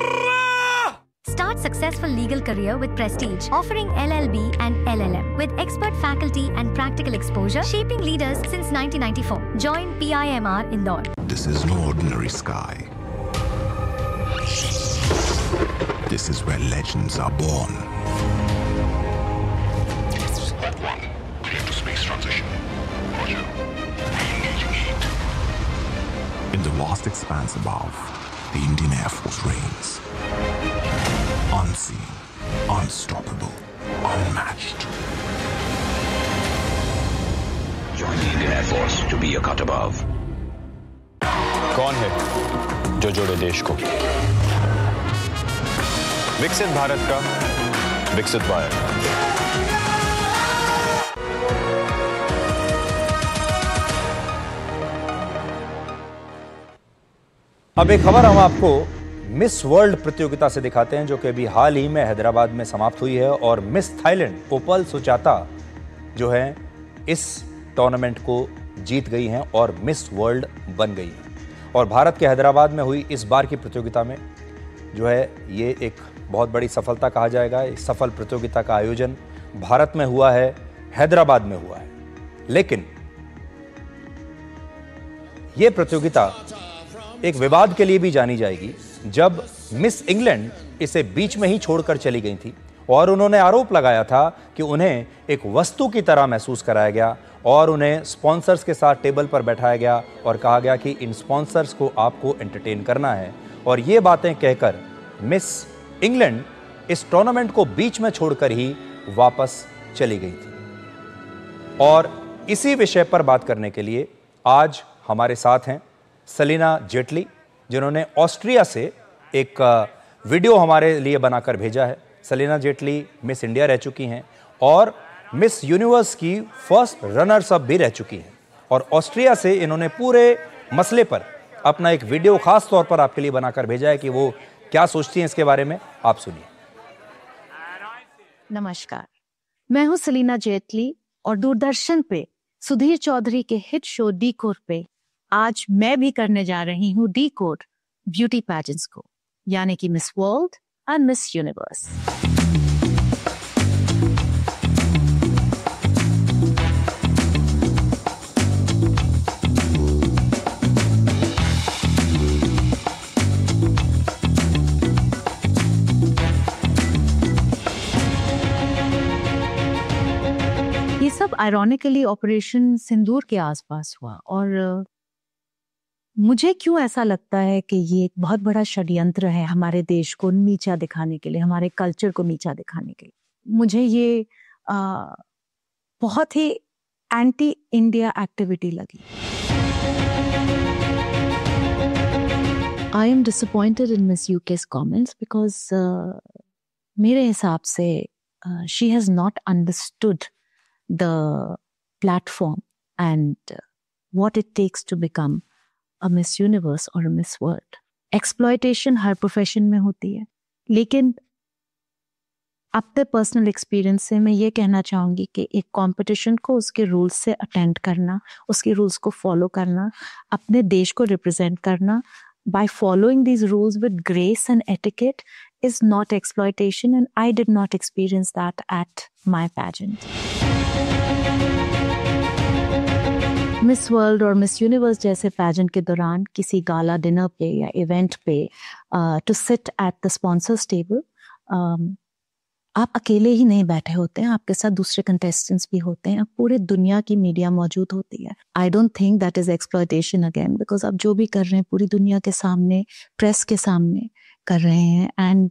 Start successful legal career with Prestige, offering LLB and LLM with expert faculty and practical exposure, shaping leaders since 1994. Join PIMR Indore. This is no ordinary sky. This is where legends are born. Squad 1, clear to space transition. Roger. Re-engaging heat. In the vast expanse above, the Indian Air Force reigns. Unseen, unstoppable, unmatched. Join the Indian Air Force to be a cut above. कौन है जो जोड़े देश को? विकसित भारत का विकसित wire. अब एक खबर हम आपको मिस वर्ल्ड प्रतियोगिता से दिखाते हैं, जो कि अभी हाल ही में हैदराबाद में समाप्त हुई है। और मिस थाईलैंड ओपल सुचाता जो है इस टूर्नामेंट को जीत गई हैं और मिस वर्ल्ड बन गई हैं। और भारत के हैदराबाद में हुई इस बार की प्रतियोगिता में जो है ये एक बहुत बड़ी सफलता कहा जाएगा। इस सफल प्रतियोगिता का आयोजन भारत में हुआ है, हैदराबाद में हुआ है। लेकिन यह प्रतियोगिता एक विवाद के लिए भी जानी जाएगी, जब मिस इंग्लैंड इसे बीच में ही छोड़कर चली गई थी और उन्होंने आरोप लगाया था कि उन्हें एक वस्तु की तरह महसूस कराया गया और उन्हें स्पॉन्सर्स के साथ टेबल पर बैठाया गया और कहा गया कि इन स्पॉन्सर्स को आपको एंटरटेन करना है। और ये बातें कहकर मिस इंग्लैंड इस टूर्नामेंट को बीच में छोड़कर ही वापस चली गई थी। और इसी विषय पर बात करने के लिए आज हमारे साथ हैं सलीना जेटली, जिन्होंने ऑस्ट्रिया से एक वीडियो हमारे लिए बनाकर भेजा है। सलीना जेटली मिस इंडिया रह चुकी हैं और मिस यूनिवर्स की फर्स्ट रनर्स अप भी रह चुकी हैं। और ऑस्ट्रिया से इन्होंने पूरे मसले पर अपना एक वीडियो खास तौर पर आपके लिए बनाकर भेजा है कि वो क्या सोचती हैं इसके बारे में। आप सुनिए। नमस्कार, मैं हूं सलीना जेटली और दूरदर्शन पे सुधीर चौधरी के हिट शो डी कोड पे आज मैं भी करने जा रही हूँ डी कोड ब्यूटी पैजेंट्स को, यानी कि मिस वर्ल्ड और मिस यूनिवर्स। ये सब आयरॉनिकली ऑपरेशन सिंदूर के आसपास हुआ और मुझे क्यों ऐसा लगता है कि ये एक बहुत बड़ा षड्यंत्र है हमारे देश को नीचा दिखाने के लिए, हमारे कल्चर को नीचा दिखाने के लिए। मुझे ये बहुत ही एंटी इंडिया एक्टिविटी लगी। I am disappointed in miss UK's comments because मेरे हिसाब से she has not understood the platform and what it takes to become a Miss Universe or a Miss World. Exploitation her profession में होती है, लेकिन अपने personal experience से मैं ये कहना चाहूँगी कि एक कंपटीशन को उसके रूल्स से अटेंड करना, उसके रूल्स को फॉलो करना, अपने देश को रिप्रेजेंट करना by following these rules with grace and etiquette is not exploitation, and I did not experience that at my pageant. Miss World और मिस यूनिवर्स जैसे पैजेंट के दौरान किसी गाला डिनर पे या इवेंट पे to sit at the sponsors table, आप अकेले ही नहीं बैठे होते हैं, आपके साथ दूसरे कंटेस्टेंट्स भी होते हैं, पूरे दुनिया की मीडिया मौजूद होती है। I don't think that is exploitation again, because आप जो भी कर रहे हैं पूरी दुनिया के सामने, प्रेस के सामने कर रहे हैं। एंड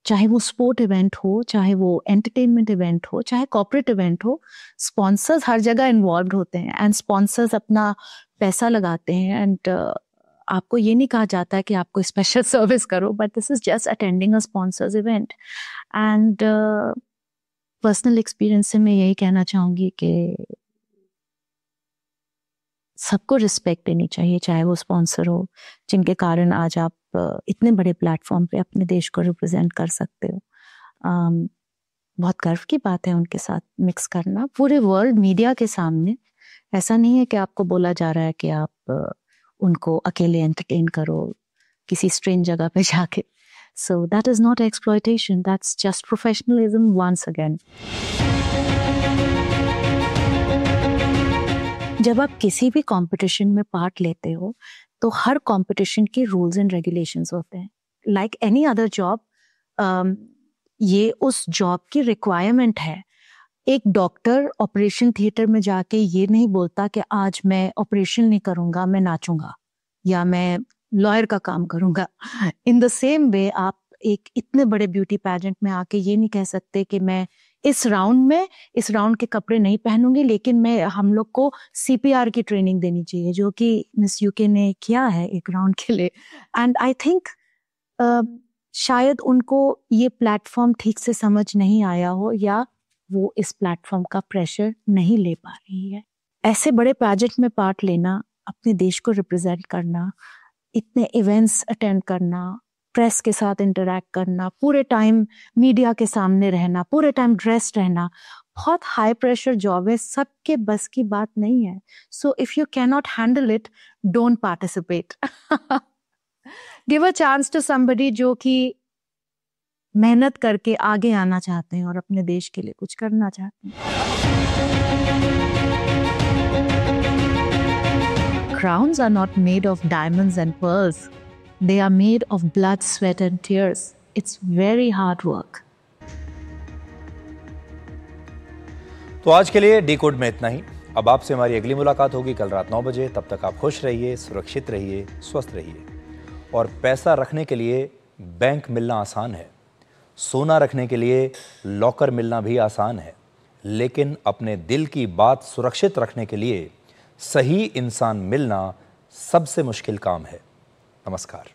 चाहे वो स्पोर्ट इवेंट हो, चाहे वो एंटरटेनमेंट इवेंट हो, चाहे कॉर्पोरेट इवेंट हो, स्पॉन्सर्स हर जगह इन्वॉल्व होते हैं एंड स्पॉन्सर्स अपना पैसा लगाते हैं। एंड आपको ये नहीं कहा जाता है कि आपको स्पेशल सर्विस करो, but this is just attending a sponsors event. And personal experience से मैं यही कहना चाहूँगी कि सबको रिस्पेक्ट देनी चाहिए, चाहे वो स्पॉन्सर हो, जिनके कारण आज आप इतने बड़े प्लेटफॉर्म पे अपने देश को रिप्रेजेंट कर सकते हो। बहुत गर्व की बात है उनके साथ मिक्स करना पूरे वर्ल्ड मीडिया के सामने। ऐसा नहीं है कि आपको बोला जा रहा है कि आप उनको अकेले एंटरटेन करो किसी स्ट्रेंज जगह पे जाके। So that is not exploitation, that's just professionalism once again. जब आप किसी भी कंपटीशन में पार्ट लेते हो तो हर कंपटीशन के रूल्स एंड रेगुलेशंस होते हैं। लाइक एनी अदर जॉब, ये उस जॉब की रिक्वायरमेंट है। एक डॉक्टर ऑपरेशन थिएटर में जाके ये नहीं बोलता कि आज मैं ऑपरेशन नहीं करूंगा, मैं नाचूंगा या मैं लॉयर का काम करूंगा। इन द सेम वे आप एक इतने बड़े ब्यूटी पैजेंट में आके ये नहीं कह सकते कि मैं इस राउंड के कपड़े नहीं पहनूंगी, लेकिन हम लोग को CPR की ट्रेनिंग देनी चाहिए, जो कि मिस यूके ने किया है एक राउंड के लिए। एंड आई थिंक शायद उनको ये प्लेटफॉर्म ठीक से समझ नहीं आया हो, या वो इस प्लेटफॉर्म का प्रेशर नहीं ले पा रही है। ऐसे बड़े पैजेंट में पार्ट लेना, अपने देश को रिप्रेजेंट करना, इतने इवेंट्स अटेंड करना, प्रेस के साथ इंटरैक्ट करना, पूरे टाइम मीडिया के सामने रहना, पूरे टाइम ड्रेस्ड रहना, बहुत हाई प्रेशर जॉब है, सबके बस की बात नहीं है। So if you can not handle it, don't participate. Give a chance to somebody जो कि मेहनत करके आगे आना चाहते हैं और अपने देश के लिए कुछ करना चाहते हैं। Crowns are not made of diamonds and pearls. They are made of blood, sweat and tears. It's very hard work. तो आज के लिए डिकोड में इतना ही। अब आपसे हमारी अगली मुलाकात होगी कल रात 9 बजे। तब तक आप खुश रहिए, सुरक्षित रहिए, स्वस्थ रहिए। और पैसा रखने के लिए बैंक मिलना आसान है, सोना रखने के लिए लॉकर मिलना भी आसान है, लेकिन अपने दिल की बात सुरक्षित रखने के लिए सही इंसान मिलना सबसे मुश्किल काम है। नमस्कार।